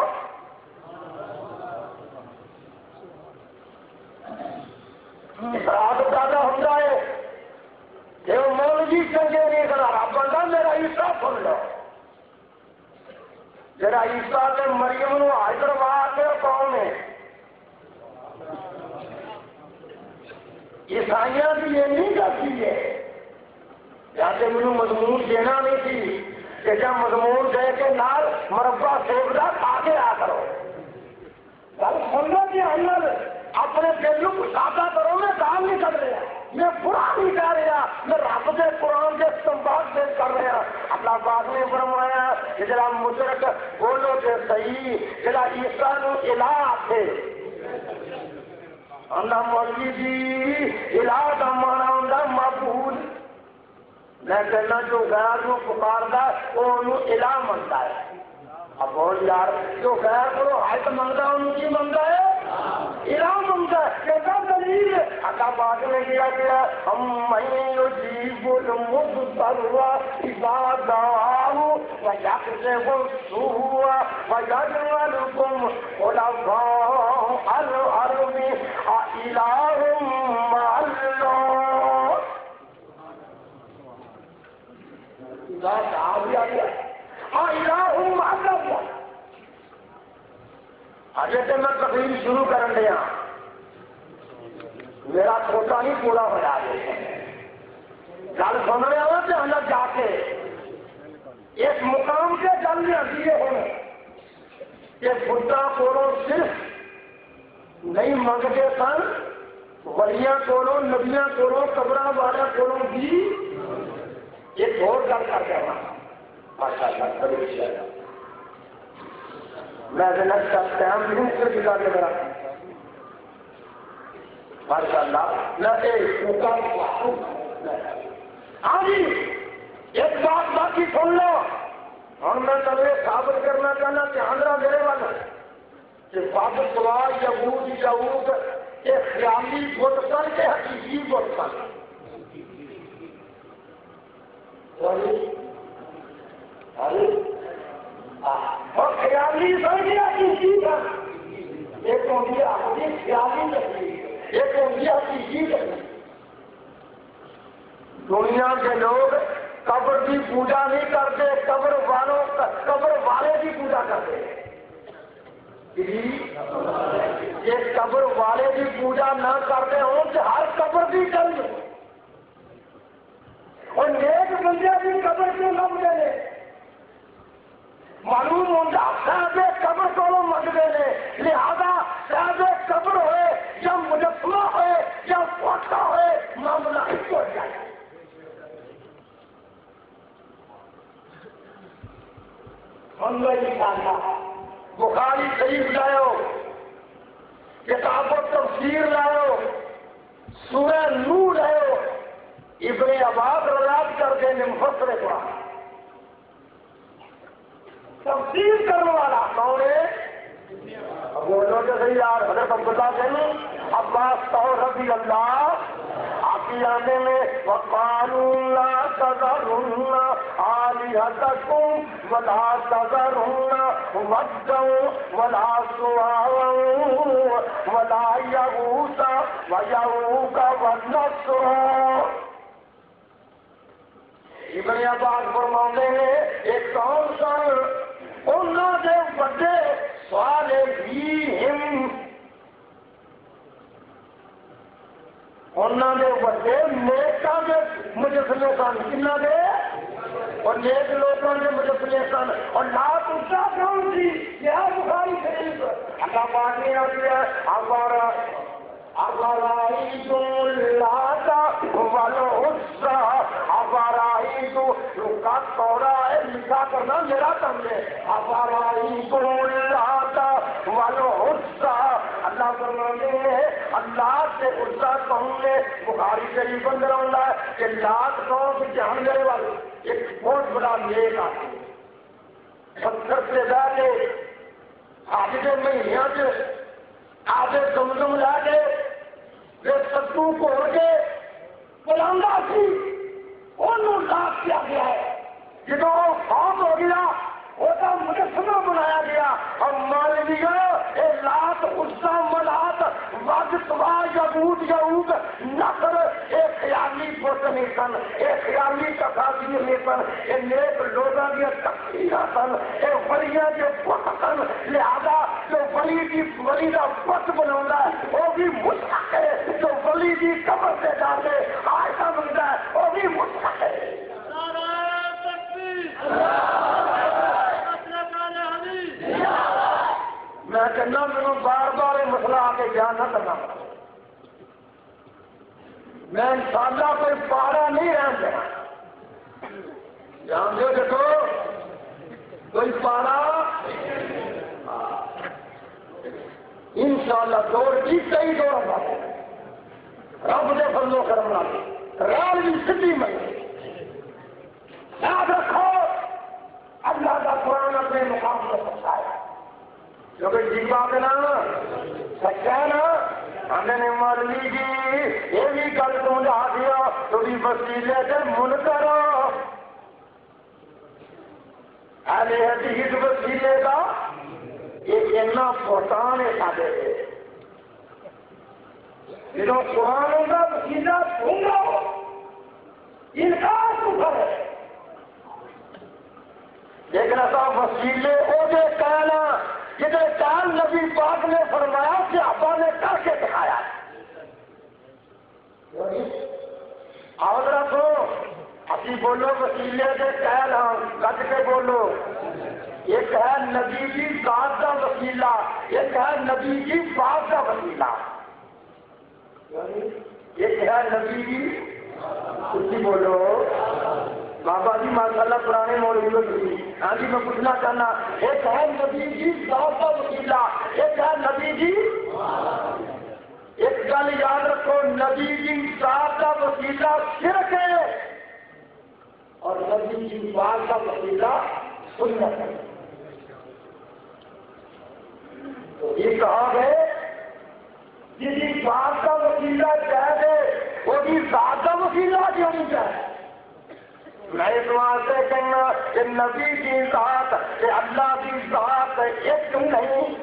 افراد زیادہ ہوتا ہے کہ وہ مولوی چنگے نہیں کرا بندہ میرا عیسیٰ سن لو میرا عیسیٰ نے مریم نو حیدرآباد کے قوم ہے عیسائیاں بھی یہ نہیں کرتی ہے یا کہ مجھے مضمون دینا نہیں تھی کہ جب مضمون دے کے نال مربع سیبدہ کھا کے آ کرو گل سننا کی حمل اپنے دل کو سادہ کرو میں کام نہیں کر رہا میں برا نہیں کر رہا میں رب کے قرآن کے استنباط سے کر رہا. اللہ پاک نے فرمایا کہ جڑا مشرک بولو کہ صحیح جڑا عیسیٰ نو الہ تھے اللہ مولوی جی الہ کا مانا ہوندا معبود. میں کہنا جو غیر کو پکاردا وہ الہ منتا ہے. اب بول یار جو غیر کو حق منگتا انہوں کی منگتا ہے الہ منگتا ہے. کیسا دلیل اللہ پاک نے کیا گیا من یجیب المضطر اذا دعاه ويكشف السوء ويجعلكم خلفاء الارض أإله مع الله ذات عالیہ أإله مع الله اجے تے میں تقریر شروع کرن دیا میرا چھوٹا نہیں پورا ہوا گل سن رہے ہو کہ ہم جا کے اس مقام سے گل دیے ہیں کہ بڈا کولوں صرف نہیں منگتے سن ولیاں کولوں نبیاں کولوں قبراں والے کولوں بھی ایک اور گل کر کے میں ٹائم نہیں سے بتا کے میرا ماشاء اللہ ہاں جی ایک بات باقی سن لو ہوں میں تمہیں ثابت کرنا چاہنا دھیان رہا میرے وال کہ بد سوال یہود یہود یہ خیالی بت سن کے حقیقی بت سن اور خیالی سن کے حقیقی سن ایک ہوتی ہے اپنی خیالی لگی ایک ہوتی ہے حقیقی لگی دنیا کے لوگ قبر کی پوجا نہیں کرتے قبر والے کی پوجا کرتے یہ قبر والے کی پوجا نہ کرتے ہوں کہ ہر قبر کی چل اور نیک بندے کی قبر کیوں نہ ملے معلوم ہوتا صاحب قبر کو منگتے ہیں لہذا صاحب قبر ہوئے یا مجسمہ ہوئے یا فوٹا ہوئے معاملہ ہو جائے بخاری شریف لاؤ کتاب و تفسیر لاؤ سورہ نور لاؤ ابن عباس روایت کر کے مفسر قرآن تفسیر کرنے والا کون ہے بولو کہ صحیح یار حضرت عبداللہ بن عباس رضی اللہ آپ کی آنے میں وقالوا لا تذرن آلهتكم ولا تذرن ودا ولا سواعا ولا يغوث ويعوق والنسر ابن عباس فرماتے ہیں ایک قوم سن انہوں نے بڑے صالحین انہوں نے بڑے نیکاں دے مجسمے سن کنہ دے اور نیک لوگوں نے مجسمے سن اور لات اچھا کون تھی یہ بخاری شریف اللہ پاک نے کیا أفرأيتم اللات والعزى أفرأيتم لکھا کرنا میرا کام ہے أفرأيتم اللات والعزى اللہ فرماتے ہیں اللہ سے عزا کہوں نے بخاری شریف اندر آتا ہے کہ لات کہوں کہ جہان میرے والے ایک بہت بڑا نیک آتی پتھر سے زیادہ حاجت مہینہ سے آگے زمزم لا کے ستو کو ہو کے بلاندا سی انہوں لاکھ کیا گیا ہے جب وہ فوت ہو گیا وہ تو مجسمہ بنایا گیا اور مان لیا اے لات عزا منات وج سوا یعوق یعوق نصر اے خیالی بت نہیں سن اے خیالی تقاضی نہیں سن اے نیک لوگوں کی تقریرا سن اے ولیاں کے بت سن لہذا جو ولی کی ولی کا بت بنا ہے وہ بھی مشرک ہے جو ولی کی قبر سے جا کے آئسا بنتا ہے وہ بھی مشرک ہے میں کہنا میرے بار بار یہ مسئلہ آ کے بیان نہ کرنا میں انشاءاللہ کوئی پارا نہیں رہن دینا جان دو دیکھو کوئی پارا انشاءاللہ دور کی کئی دور رب دے فضل و کرم نال رال بھی سدھی میں یاد رکھو اللہ کا قرآن اپنے مقام پر پہنچایا کیونکہ جی بات ہے نا سچا ہے نا آدھے نے مولوی جی یہ بھی گل سمجھا دیا تو بھی وسیلے سے منکر اہل حدیث وسیلے کا یہ اتنا بہتان ہے سارے جب قرآن کا وسیلہ ڈھونڈو انکار کفر ہے لیکن ایسا وسیلے وہ دے کہنا جدھر کال نبی پاک نے فرمایا صحابہ نے کر کے دکھایا اور رکھو ابھی بولو وسیلے سے کہل ہاں کٹ کے بولو ایک ہے نبی کی ذات کا وسیلہ ایک ہے نبی کی بات کا وسیلہ ایک ہے نبی کی کچھ بولو بابا جی ماشاء اللہ پرانے مولوی ہاں جی میں پوچھنا چاہنا ایک ہے نبی جی ذات کا وسیلہ ایک ہے نبی جی ایک گل یاد رکھو نبی جی ذات کا وسیلہ شرک ہے اور نبی جی بات کا وسیلہ سنت ہے یہ کہا ہے جس بات کا وسیلہ جائز ہے وہ بھی ذات کا وسیلہ جو نہیں چاہے میں اس واسطے کہنا کہ نبی کی ذات کہ اللہ کی ذات ایک نہیں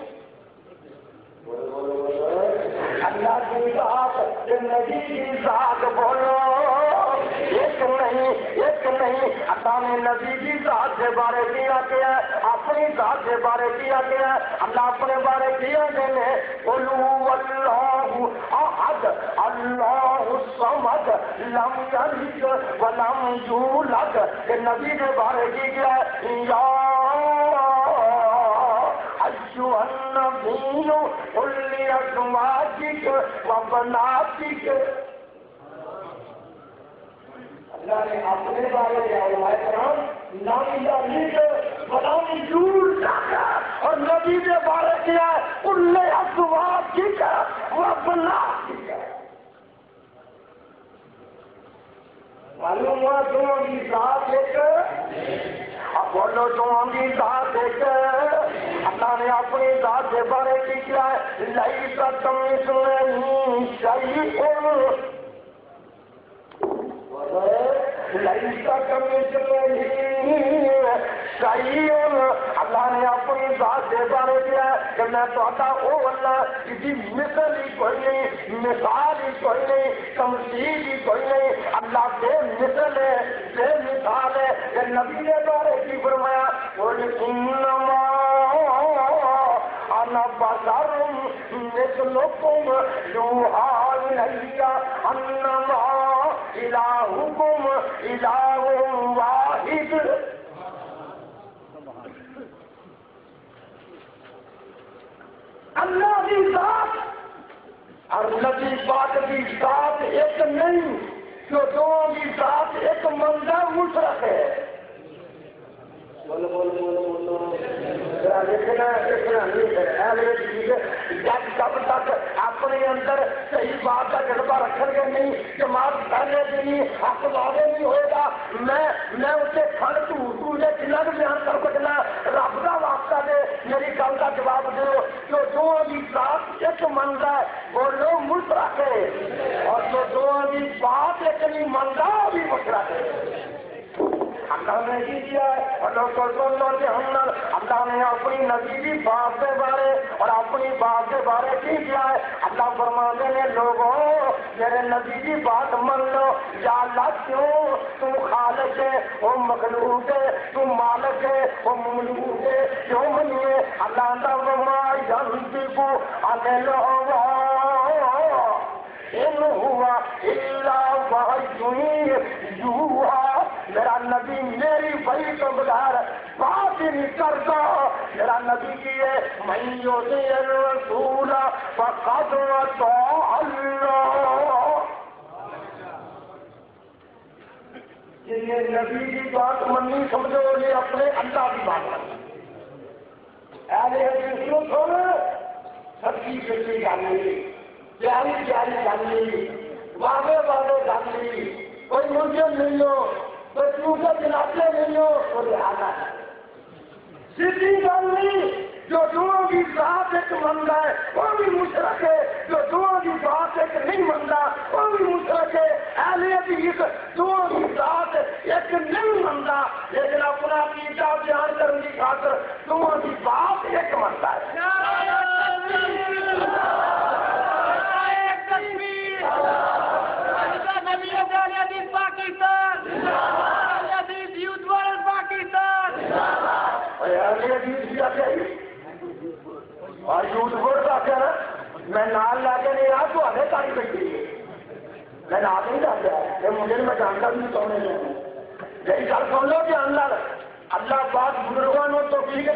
اللہ کی ذات کہ نبی کی ذات بولو ایک نہیں اللہ نے نبی کی ذات سے بارے کیا کیا اپنی ذات سے بارے کیا گیا اللہ اپنے بارے کیا گئے قُلْ وَاللَّهُ أَحَدٌ اللَّهُ الصَّمَدُ لَمْ يَلِدْ وَلَمْ يُولَدْ کہ نبی کے بارے کی گیا یا أَيُّهَا النَّبِيُّ قُلْ لِأَزْوَاجِكَ وَبَنَاتِكَ اللہ نے اپنے بارے میں علماء کرام اور نبی کے بارے کیا انہیں ازواج کی کر وہ بنا معلوم ہوا دونوں کی ذات ایک اب بولو دونوں کی ذات ایک اللہ نے اپنی ذات کے بارے کی کیا ہے لئی کا تم اس میں صحیح اللہ نے اپنی ذات سے بارے کیا کہ میں تو وہ اللہ کسی مثل ہی کوئی نہیں مثال ہی کوئی نہیں تمثیل ہی کوئی نہیں اللہ بے مثل ہے بے مثال ہے کہ نبی نے بارے کی فرمایا انا بشر مثلکم یوحی الی انما الہکم الہ واحد اللہ کی ذات اور نبی پاک کی ذات ایک نہیں جو دونوں کی ذات ایک منظر مشرق ہے بولو بولو بولو بولو جب تک اپنے اندر صحیح بات کا جذبہ رکھیں گے نہیں جماعت کرنے کے لیے حق واضح نہیں ہوئے گا میں اسے کھڑ تجھے جنہیں بھی بیان کر سکنا رب کا واسطہ دے میری گل کا جواب دو جو دونوں کی ذات ایک منگا ہے وہ لوگ مشرک ہے اور جو دونوں کی بات ایک نہیں منگا وہ بھی مشرک ہے اللہ نے کی کیا ہے اللہ نے اپنی نبی کی بات کے بارے اور اپنی بات کے بارے کی کیا ہے اللہ فرماتے ہیں لوگوں میرے نبی کی بات من لو یا اللہ کیوں تم خالق ہے وہ مخلوق ہے تم مالک ہے وہ مملوک ہے کیوں منیے اللہ کو ان ہوا الا وحی یوحی میرا نبی میری وحی تو بغیر بات ہی نہیں کرتا میرا نبی کی ہے من یطیع الرسول فقد اطاع اللہ یہ نبی کی بات منی سمجھو یہ اپنے اللہ کی بات منی اہل حدیث کو چھوڑو سچی سچی جاننی پیاری پیاری جاننی واضح واضح جاننی کوئی ملزم نہیں ہو کوئی دوسرے جناتے نہیں ہو تو لہٰذا ہے سیدھی جاننی جو دونوں کی ذات ایک منگا ہے وہ بھی مشرک ہے جو دونوں کی بات نہیں منتا وہ بھی مشرک ہے. اہل حدیث دو کی ذات ایک نہیں منتا لیکن اپنا عقیدہ بیان کرنے کی خاطر دونوں کی بات ایک منتا ہے. اور یوتھ بورڈ کا کیا میں نال لا کے نہیں آ تو ہمیں تاریخ بیٹھی ہے میں نہ نہیں جانتا یہ مجھے میں جانتا بھی نہیں سونے لوں یہی گل سن لو کہ اللہ پاک بزرگوں تو ٹھیک ہے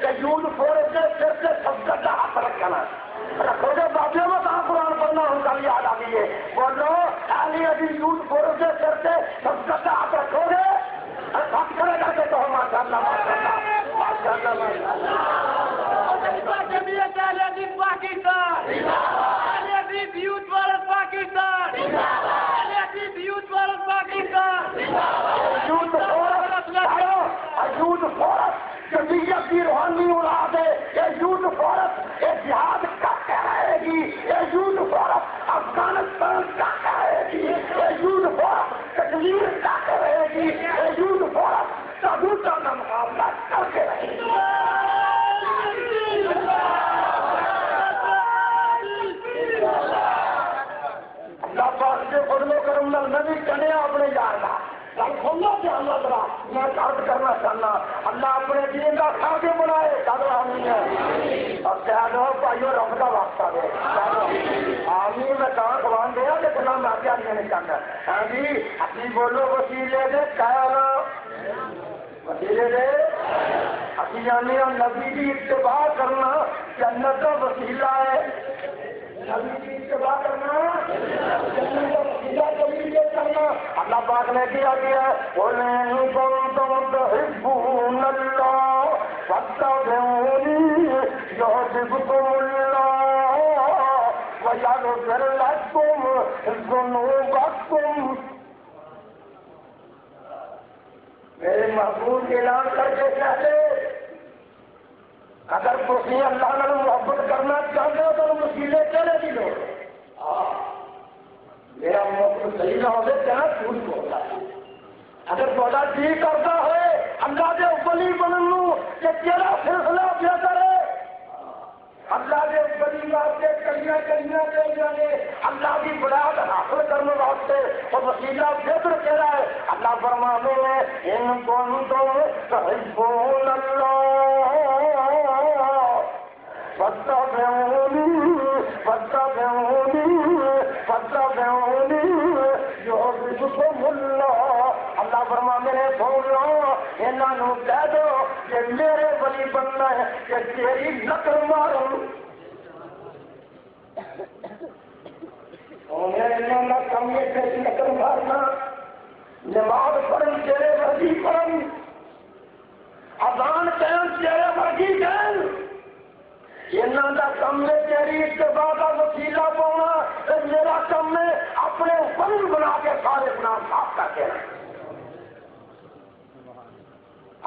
کہ یوتھ فورس کے سر سے سب کا ہاتھ رکھنا رکھو گے بابیوں میں کہاں قرآن پڑھنا ان کا یاد آ گئی ہے بولو اہل حدیث یوتھ فورس کے سر سے سب کا ہاتھ رکھو گے بات کرے گا کہ تو ماشاء اللہ ماشاء اللہ ماشاء اللہ ماشاء اللہ جمعیت اہل حدیث Pakistan Ahle Hadith youth force Pakistan Ahle Hadith youth force Pakistan youth force Jamiat کی روحانی اولاد ہے یہ یوتھ فورس یہ جہاد کا کہے گی یہ یوتھ فورس افغانستان کا کہے گی یہ یوتھ فورس کشمیر کا کہے گی یہ یوتھ فورس سبوتا کا مقابلہ کر کے رہے گی. اللہ پاک کے فضل و کرم نال نبی کنے اپنے یار کا گل سننا چاہنا ذرا میں عرض کرنا چاہنا اللہ اپنے دین کا خادم بنائے چلو آمین ہے اور کہہ دو بھائیو رب کا واسطہ دے آمین میں کہاں قرآن دیا کہ بنا میں کیا نہیں چاہتا ہاں جی اپنی بولو وسیلے دے کہنا وسیلے دے اسی جانے نبی کی اتباع کرنا جنت کا وسیلہ ہے نبی کی اتباع کرنا جنت کا وسیلہ کبھی کرنا اللہ پاک نے کیا گیا قُلْ إِن كُنتُمْ تُحِبُّونَ اللَّهَ فَاتَّبِعُونِي يُحْبِبْكُمُ اللَّهُ وَيَغْفِرْ لَكُمْ ذُنُوبَكُمْ. میرے محبوب اعلان کر کے کہتے اگر تھی اللہ نے محبت کرنا چاہتے ہو تو وسیلے چلے بھی لو میرا محبت صحیح نہ ہوتے کیا جھوٹ بولتا ہے اگر بولا جی کرتا ہے اللہ کے اوپری بننو کہ تیرا سلسلہ بہتر ہے اللہ کے اوپری واسطے کلیاں دے جانے اللہ کی بلاد حاصل کرنے واسطے اور وسیلہ بہتر کہہ رہا ہے اللہ فرماتے ہیں ان کنتم تحبون اللہ فاتبعونی یحببکم اللہ. اللہ فرماتے ہیں سن لو انہوں کہہ دو کہ میرے ولی بننا ہے کہ تیری نقل ماروں کم ہے تیری نقل مارنا نماز پڑھن تیرے ورگی پڑھن اذان کہن تیرے ورگی کہن انہوں کا کم ہے تیری اتباع کا وسیلہ پاؤنا میرا کم ہے اپنے فن بنا کے سارے گناہ صاف کر کے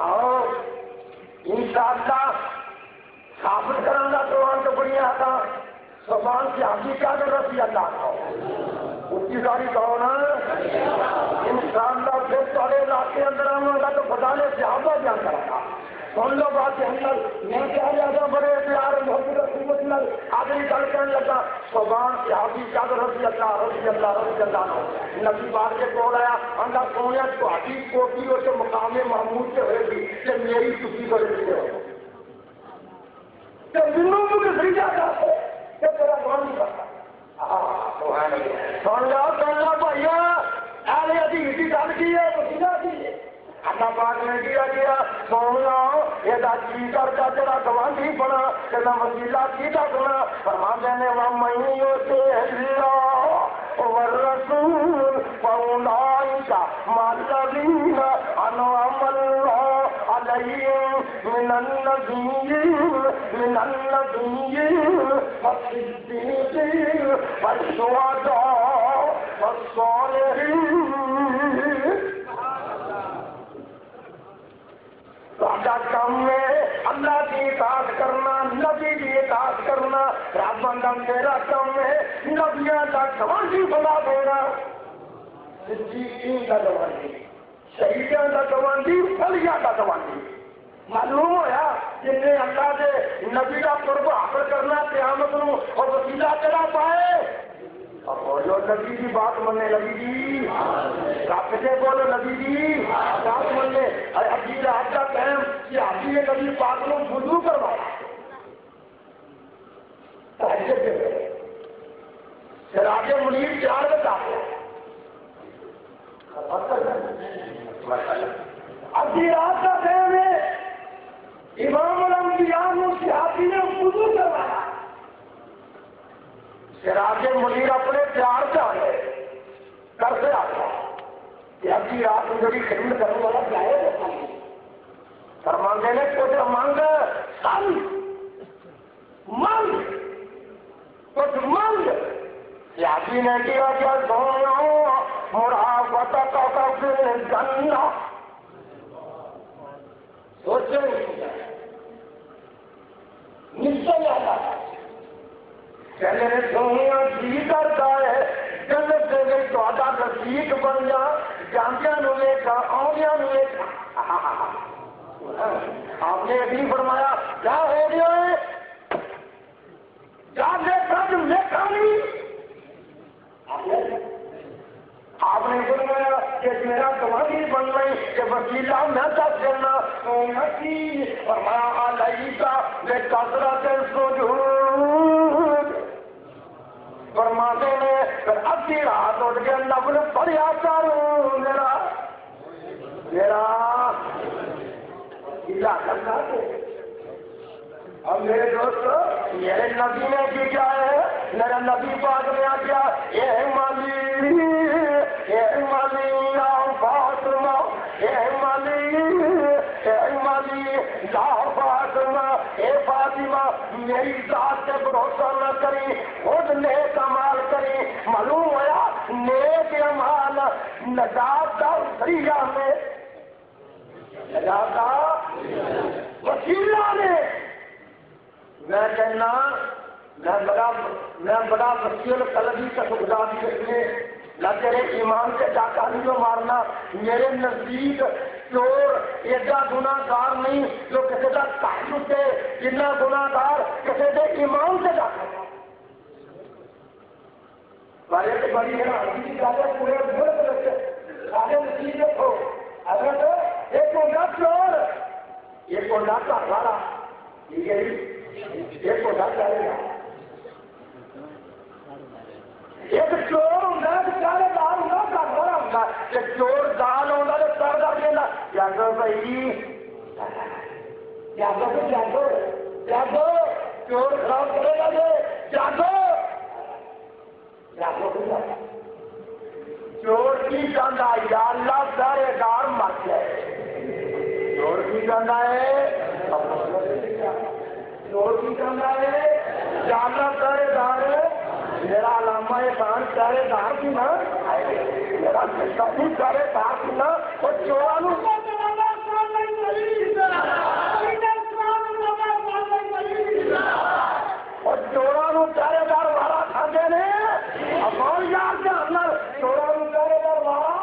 اور انشاءاللہ ثابت کرنا قرآن تو بڑی آتا زبان سے حقیقت رسی اللہ کا اس کی ساری کہو نا انشاءاللہ پھر سارے علاقے اندر آنا ہوگا تو خدا نے صحابہ بیان کرا تھا سن لو بات اندر میں کہہ جاتا بڑے پیار محبت رسول اللہ آگری گل کہنے لگا زبان سے حقیقت رسی اللہ نبی بات کے کول آیا اندر سونے تو حقیق کوٹی ہو کے مقام محمود سے ہوئے گی کہ میری چھٹی بڑے لیے ہو کہ منوں کو کسی جاتا ہے کہ تیرا گوان نہیں کرتا سن لو بھائیا اہل حدیث کی گل کی ہے وسیلہ کی ہے اللہ پاک نے کیا گیا سونا یہ جی کرتا تیرا گواندھی بنا تیرا وسیلہ کیتا بنا فرماتے ہیں وَمَن يُطِعِ اللَّهَ وَالرَّسُولَ فَأُولَٰئِكَ مَعَ الَّذِينَ أَنْعَمَ اللَّهُ عَلَيْهِم مِّنَ النَّبِيِّينَ وَالصِّدِّيقِينَ وَالشُّهَدَاءِ وَالصَّالِحِينَ. کام میں اللہ کی اطاعت کرنا نبی کی اطاعت کرنا رب بندہ میرا کام ہے نبی نبیاں کا گوانڈی بنا دینا، صدیقین کا گوانڈی، شہیداں کا گوانڈی، ولیاں کا گوانڈی۔ معلوم ہوا جن نے اللہ کے نبی کا قرب حاصل کرنا قیامت نو اور وسیلہ کرا پائے، اور جو نبی کی بات مننے لگی جی کافتے بولو نبی جی بات مننے حجی رات کا ٹائم کہ حجی نے نبی پاک کو وضو کروایا تہجد کے ویلے سراج منیر 4 بجے آتے حجی رات کا ٹائم ہے، امام الانبیاء صحابی نے وضو کروایا، سراج منیر اپنے پیار سے آئے کرتے آتا کہ ابھی رات میں جڑی خدمت کرنے والا جائے فرماندے نے کچھ مانگ سن مانگ کچھ مانگ سیاسی نے کیا کیا سونا مرافت کا جنہ سوچے نشچے جاتا کہنے نے سونا جی کرتا ہے جنت سے گئی تو آدھا رسیق بن جا جانچیاں نو لےکھا آؤنیاں نو لےکھا آپ نے ابھی فرمایا کیا ہو گیا ہے کیا دیکھا جو دیکھا نہیں آپ نے فرمایا کہ میرا گواہی بن گئی کہ وسیلہ میں دس کرنا سونا کی فرمایا علیہ کا بے کثرت سجود فرماتے نے پھر ادھی رات اٹھ کے نفل پڑھیا کروں میرا کرنا اور میرے دوست میرے نبی نے کی کیا ہے میرا نبی پاک نے کیا اے مالی فاطمہ اے مالی لا فاطمہ اے فاطمہ میری ذات سے بھروسہ نہ کری خود نیک عمال کری معلوم ہوا نیک عمال نجات کا ذریعہ میں نجات کا وسیلہ نے میں کہنا میں بڑا وسیل قلبی کا خدای دیکھنے نہ تیرے ایمان سے ڈاکہ نہیں جو مارنا میرے نزدیک چور ایڈا گناہ گار نہیں جو کسی کا تعلق ہے جتنا گناہ گار کسی کے ایمان سے ڈاکہ بڑے سے بڑی ہے حدیث جاتے پورے ملک رکھتے سارے نتیجے کو اگر تو ایک ہوگا چور ایک ہوگا کاروالا ٹھیک ہے ایک ہوگا چارے گا ایک چور ہوگا چارے دار ہوگا کاروالا ہوگا ایک چور دال ہوگا تو سر کر دینا جاگو بھائی جاگو تو جاگو جاگو چور خراب کرے گا جاگو چور کی چاہتا ہے یا اللہ سارے دار مر جائے چور کی چاہتا ہے چور کی چاہتا ہے یا اللہ سارے دار میرا علامہ احسان سارے دار کی نا میرا بھی سارے دار کی نا اور چورانو اور چورانو سارے دار والا کھاتے نے امان یار کے اندر چورانو سارے دار والا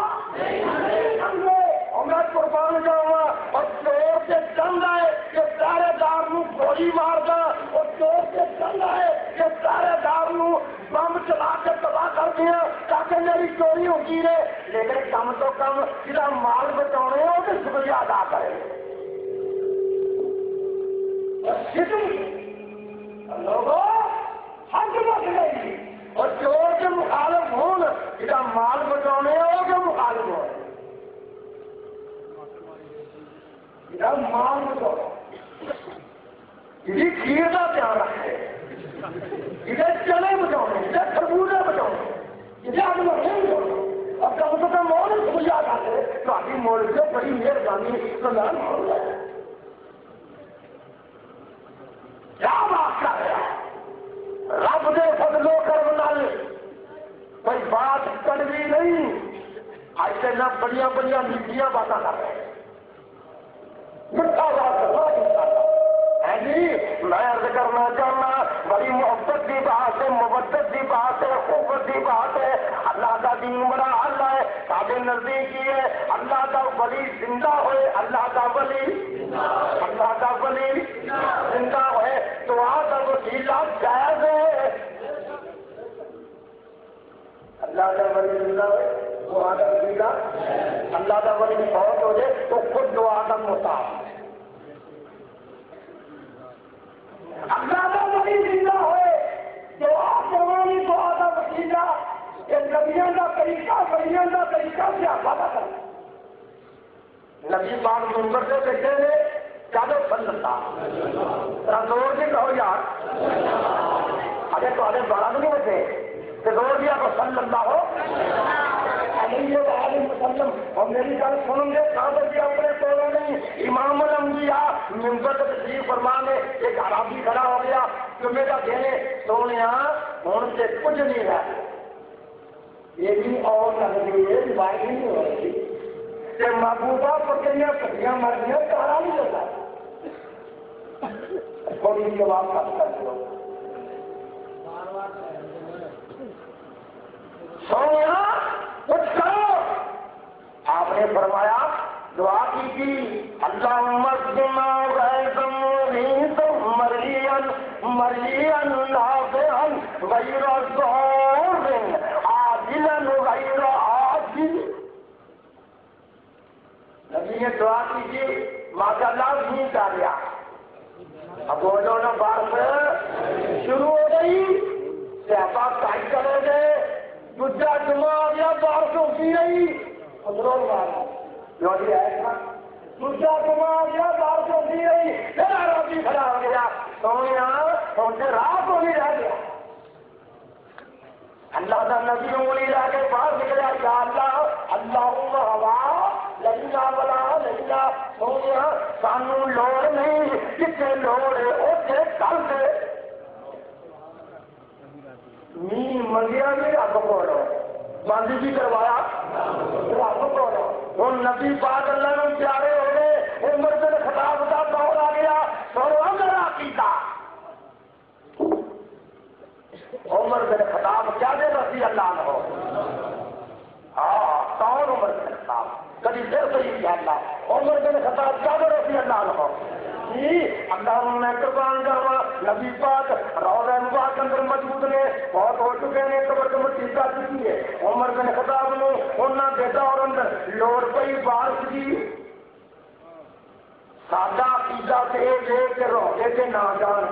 میں قربان جاؤں اور چور سے چند آئے کہ سارے دار نو گولی مار دا اور چور سے چند آئے کہ سارے دار نو بم چلا کے تباہ کر دیا تاکہ میری چوری ہوتی رہے لیکن کم تو کم جہاں مال بچانے ہو تو شکریہ ادا کرے لوگوں حق بچ گئی اور چور کے مخالف ہون جہاں مال بچانے ہو کے مخالف ہو مال بچاؤ یہ کھیر کا دھیان رکھے ادھر چنے بچاؤ ادھر خربوزے بچاؤ ادھر آدمی بچاؤ اب کم سے کم اور شکریہ ادا کرے تو ابھی مول سے بڑی مہربانی سلام کیا بات کر رہا رب دے فضل و کرم نال کوئی بات کڑوی نہیں آج سے نہ بڑیاں بڑیاں میٹھیاں باتیں کر رہے ہیں مٹھا بات ہے جی میں عرض کرنا چاہنا بڑی محبت کی بات ہے، مودت کی بات ہے، خوبت کی بات ہے. اللہ کا دین بڑا اللہ ہے. سارے نزدیک ہی ہے اللہ کا ولی زندہ ہوئے، اللہ کا ولی زندہ ہوئے دعا کا وسیلہ جائز ہے. اللہ کا ولی زندہ ہوئے دعا کا وسیلہ، اللہ کا ولی فوت ہو جائے تو خود دعا کا محتاج. اللہ کا ولی زندہ ہوئے دعا کرانی، دعا کا وسیلہ. یہ نبیوں کا طریقہ، ولیوں کا طریقہ سے آبادہ کرنا. نبی پاک منبر سے بیٹھے ہوئے چلو صلی اللہ زور سے کہو یار. ارے تو آگے بڑا نہیں بیٹھے تو زور دیا تو صلی اللہ ہو علیہ وآلہ وسلم. اور میری گل سنیں گے کہاں جی اپنے توڑے نہیں. امام الانبیاء منبر سے تشریف فرما میں ایک عربی کھڑا ہو گیا کہ میرا کہنے سونے ہوں سے کچھ نہیں رہا. یہ بھی اور لگتی ہے روایت نہیں ہو رہی کہ محبوبہ پکڑیاں کٹیاں مر گیا کہا نہیں لگا. تھوڑی جواب کر دو سونا کچھ کرو. آپ نے فرمایا دعا کی تھی اللہم اسقنا غیثا مغیثا مرئیا نافعا غیر ضار عاجلا غیر عاجل. نبی نے دعا کی تھی ماشاء اللہ نہیں کر لیا. اب بولو نا بات شروع ہو گئی صحابہ ٹائٹ کرے گئے. دوسرا جمعہ آ گیا بارش ہوتی رہی دوسرا جمعہ آ گیا بارش ہوتی رہی پھر عربی کھڑا ہو گیا. سونے ہوں سے رات ہو نہیں رہ گیا. اللہ کا نبی انگلی لا کے باہر نکلا یا اللہ اللہم ہوا لگنا بلا لگنا. سونے سانو لوڑ نہیں جتنے لوڑ ہے اسے کل دے. می منگیا بھی رب بولو باندھی بھی کروایا رب بولو. ہوں نبی پاک اللہ نے پیارے ہو گئے. عمر بن خطاب کا دور آ گیا. سنو میرا عقیدہ عمر بن خطاب کیا دے رضی اللہ عنہ. ہاں کون عمر بن خطاب کبھی پھر صحیح کیا اللہ عمر بن خطاب کیا دے رضی اللہ عنہ. جی اللہ میں قربان جاوا نبی پاک روضہ مبارک کے اندر موجود نے بہت ہو چکے ہیں قبر تو مٹی جا چکی ہے. عمر بن خطاب نے انہاں دے دور اندر لوڑ پئی بارش دی. سادہ عقیدہ سے لے کے روزے سے نہ جان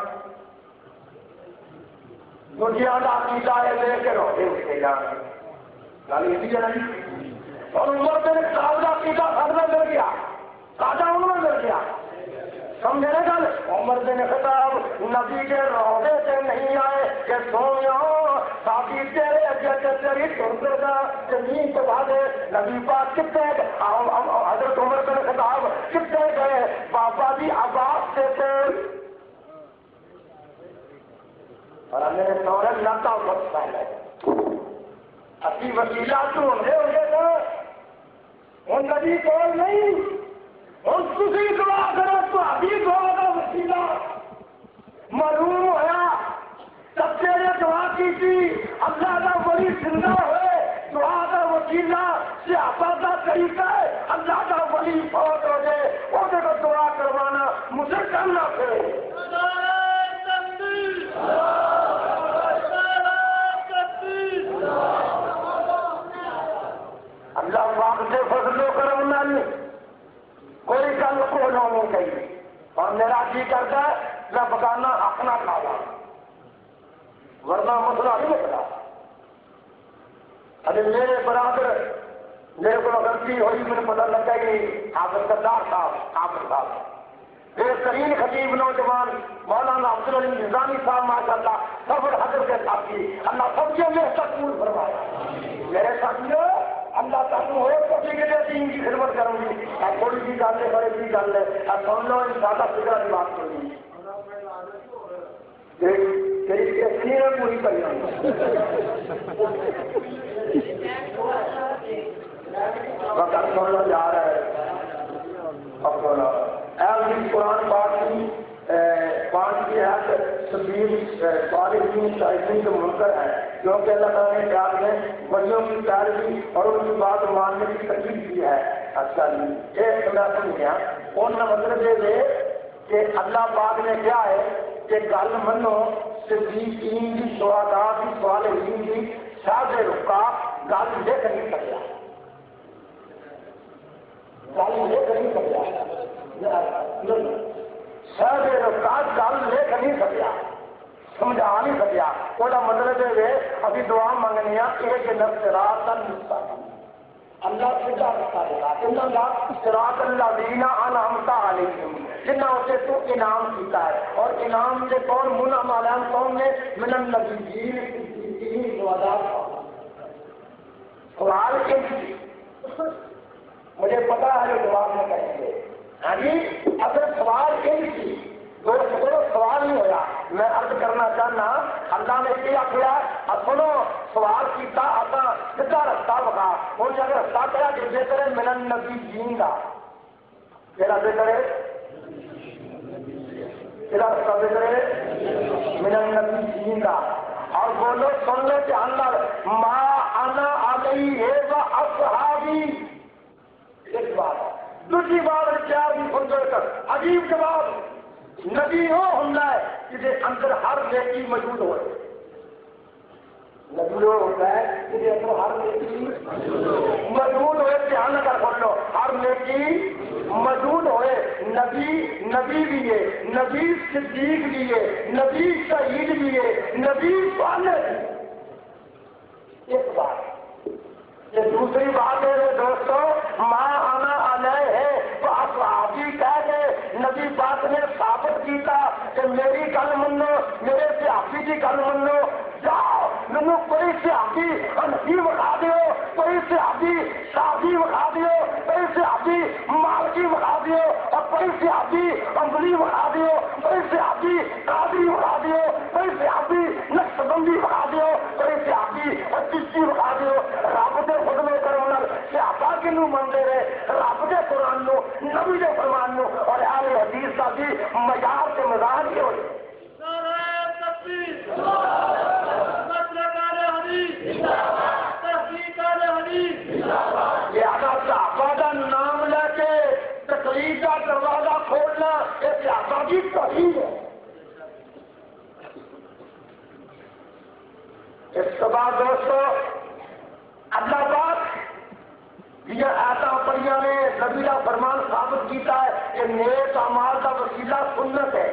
دنیا کا عقیدہ ہے لے کے روزے اٹھے جان. گل یہ ہے جی. اور عمر بن خطاب کا عقیدہ سب میں مل گیا سادہ ان میں مل گیا. سمجھے نا گل. عمر بن خطاب نبی کے روزے سے نہیں آئے کہ سویا ساتھی تیرے اگے تیری ٹرتے کا زمین تو بعد نبی پاک کتنے حضرت عمر بن خطاب کتنے گئے بابا جی آواز دیتے اور ہمیں سورے لاتا وقت ہے اسی وسیلہ تو ہوئے نا ہوں نبی کو نہیں. ہوں تھی دعا کرو تو ابھی دعا کا وسیلہ معلوم ہوا. سب نے دعا کی تھی اللہ کا ولی زندہ ہوئے دعا کا وسیلہ صحابہ کا طریقہ ہے. اللہ کا ولی فوت ہو جائے وہ کو دعا کروانا مجھے کرنا پھر. اللہ پاک سے فضل و کرم نال کوئی گل کو نہیں چاہیے. اور میرا جی کرتا ہے میں بگانا حق نہ کھاوا ورنہ مسئلہ نہیں نکلا. ابھی میرے برادر میرے کو غلطی ہوئی مجھے پتہ لگا کہ حافظ صدار صاحب بہترین خطیب نوجوان مولانا عبدالعلیم نظامی صاحب ماشاء اللہ صبر حضر کے ساتھی اللہ سب کے میں قبول فرمایا. میرے ساتھیوں اللہ تعالیٰ ہو تو دین کی خدمت کروں گی. تھوڑی سی گل ہے بڑی سی گل ہے سن لو ان شاء اللہ فکر کی بات کروں گی. پوری کری وقت سن لو جا رہا ہے. قرآن پاک کی 5 کی ہے تصویر صالحین مشاہدین جو منکر ہے، کیونکہ اللہ تعالیٰ نے پیار میں ولیوں کی پیروی اور ان کی بات ماننے کی تکلیف دی ہے۔ اچھا جی ایک میں سمجھ گیا ان مطلب یہ کہ اللہ پاک نے کیا ہے کہ گل منو صدیقین کی شہداء کی صالحین کی شاہد رکا گل لکھ نہیں سکیا، گل لکھ نہیں سکیا، شاہد رکا گل لکھ نہیں سکیا، سمجھا نہیں سکیا۔ وہ مطلب یہ ابھی دعا منگنی ہے کہ نصراط المستقیم، اللہ سیدھا رستہ دکھا، انہاں دا صراط الذین انعمت علیہم، جنہاں اسے تو انعام کیتا ہے، اور انعام سے کون منعم علیہم کون نے؟ من النبیین صدیقین شہداء۔ سوال مجھے پتا ہے جو جواب میں کہیں گے، ہاں جی اگر سوال سوال نہیں ہوا، میں عرض کرنا چاہنا اللہ نے کیا کیا سنو سوال کیتا آتا سیدھا رستہ بکا، ہوں اگر رستہ کیا کہ بہتر من النبیین دا کہڑا بہتر ہے، کہڑا رستہ بہتر ہے من النبیین دا، اور بولو سن لو کہ اللہ ما انا علیہ و اصحابی، ایک بات دوسری بات کیا بھی سن کر عجیب جواب، نبی وہ ہوتا ہے جسے اندر ہر نیکی موجود ہوئے، نبی وہ ہوتا ہے جسے اندر ہر نیکی موجود ہوئے، دھیان کر سن لو ہر نیکی موجود ہوئے، نبی بھی ہے، نبی صدیق بھی ہے، نبی شہید بھی ہے، نبی صالح بھی ہے، ایک بات۔ یہ دوسری بات ہے دوستو ماں آنا علیہ ہے تو اصحابی کہہ کے نبی پاک نے ثابت کیتا کہ میری گل منو، میرے صحابی کی گل منو، جاؤ مینو کوئی صحابی حنفی بکھا دیو، کوئی صحابی شافعی بکھا دیو، کوئی صحابی مالکی بکھا دیو، اور کوئی صحابی حنبلی بکھا دیو، کوئی صحابی قادری بکھا دیو، کوئی صحابی نقشبندی بکھا دیو، کوئی صحابی چشتی بکھا دیو، رب دے خدمت کرو صحابہ کنوں منتے رہے، رب دے قرآن نو، نبی دے فرمان نو، اور اہل حدیث کا بھی معیار سے مزاج ہی ہوئے۔ نعرہ تکبیر، مسلک اہل حدیث، تحقیق اہل حدیث، یہ آدھا صحابہ کا نام لے کے تقریر کا دروازہ کھولنا یہ صحابہ کی توہین ہے۔ اس کے بعد دوستو اللہ پاک یہ ایسا پڑھیا نے نبی کا فرمان ثابت کیتا ہے کہ نیک اعمال کا وسیلہ سنت ہے،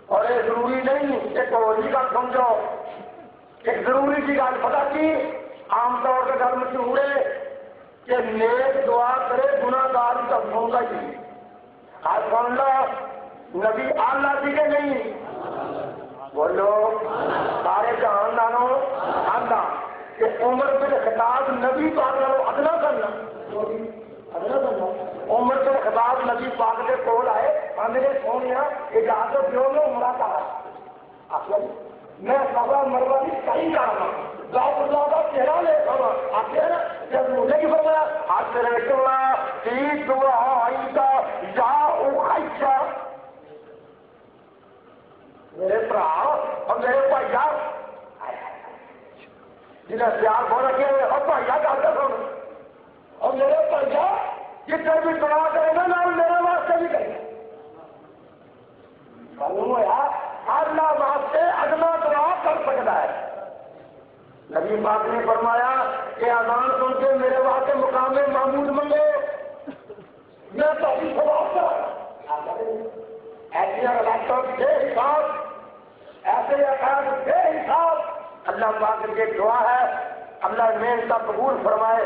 اور یہ ضروری نہیں ایک اور ہی گل سمجھو، ایک ضروری کی گل پتہ کی عام طور پہ گل مشہور ہے کہ نیک دعا کرے گناہ گار کا ہوگا ہی، آج سن لو نبی اللہ جی کے نہیں بولو سارے جہانداروں آندہ کہ عمر بن خطاب نبی پاک کو ادنا کرنا، ادنا کرنا عمر بن خطاب نبی پاک کے کول آئے، میرے سونے اجازت دیو میں عمرہ کرا، میں سبا مروا کی صحیح کرنا کا چہرہ لے سوا آخر جب مجھے کی فرمایا آخر دعا یا خیشہ میرے برا اور میرے بھائی جنہیں پیار ہو رکھے اور بھائی کرتے سن، اور میرے بھائی جتنے بھی دعا کرے گا نہ میرے واسطے بھی کرے معلوم ہوا اللہ واسطے اگلا دعا کر سکتا ہے۔ نبی پاک نے فرمایا کہ اذان سن کے میرے واسطے مقام محمود منگو، میں تو ابھی سوال کرا ایسے علاقوں بے حساب، ایسے عقائد بے حساب، اللہ پاک کی دعا ہے اللہ محنت کا قبول فرمائے۔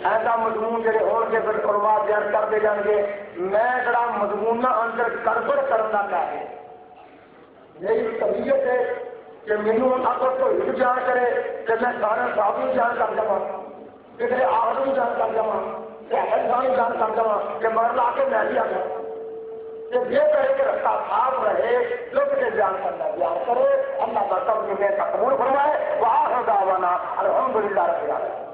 ایسا مضمون جڑے ہون کے پھر علماء بیان کر دے جان گے، میں جڑا مضمون اندر گڑبڑ کرنا چاہے میری طبیعت ہے کہ مینو اگر کوئی بھی جان کرے کہ میں سارے صحابی جان کر جاؤں، کسی آدمی جان کر جاؤں، صحابی جان کر جاؤں کہ مر لا کے میں بھی آ جاؤں، یہ کہے کہ رستہ صاف رہے جو کسی بیان کرنا بیان کرے، اللہ کا سب کی میں قبول فرمائے۔ وآخر دعوانا الحمدللہ رب العالمین۔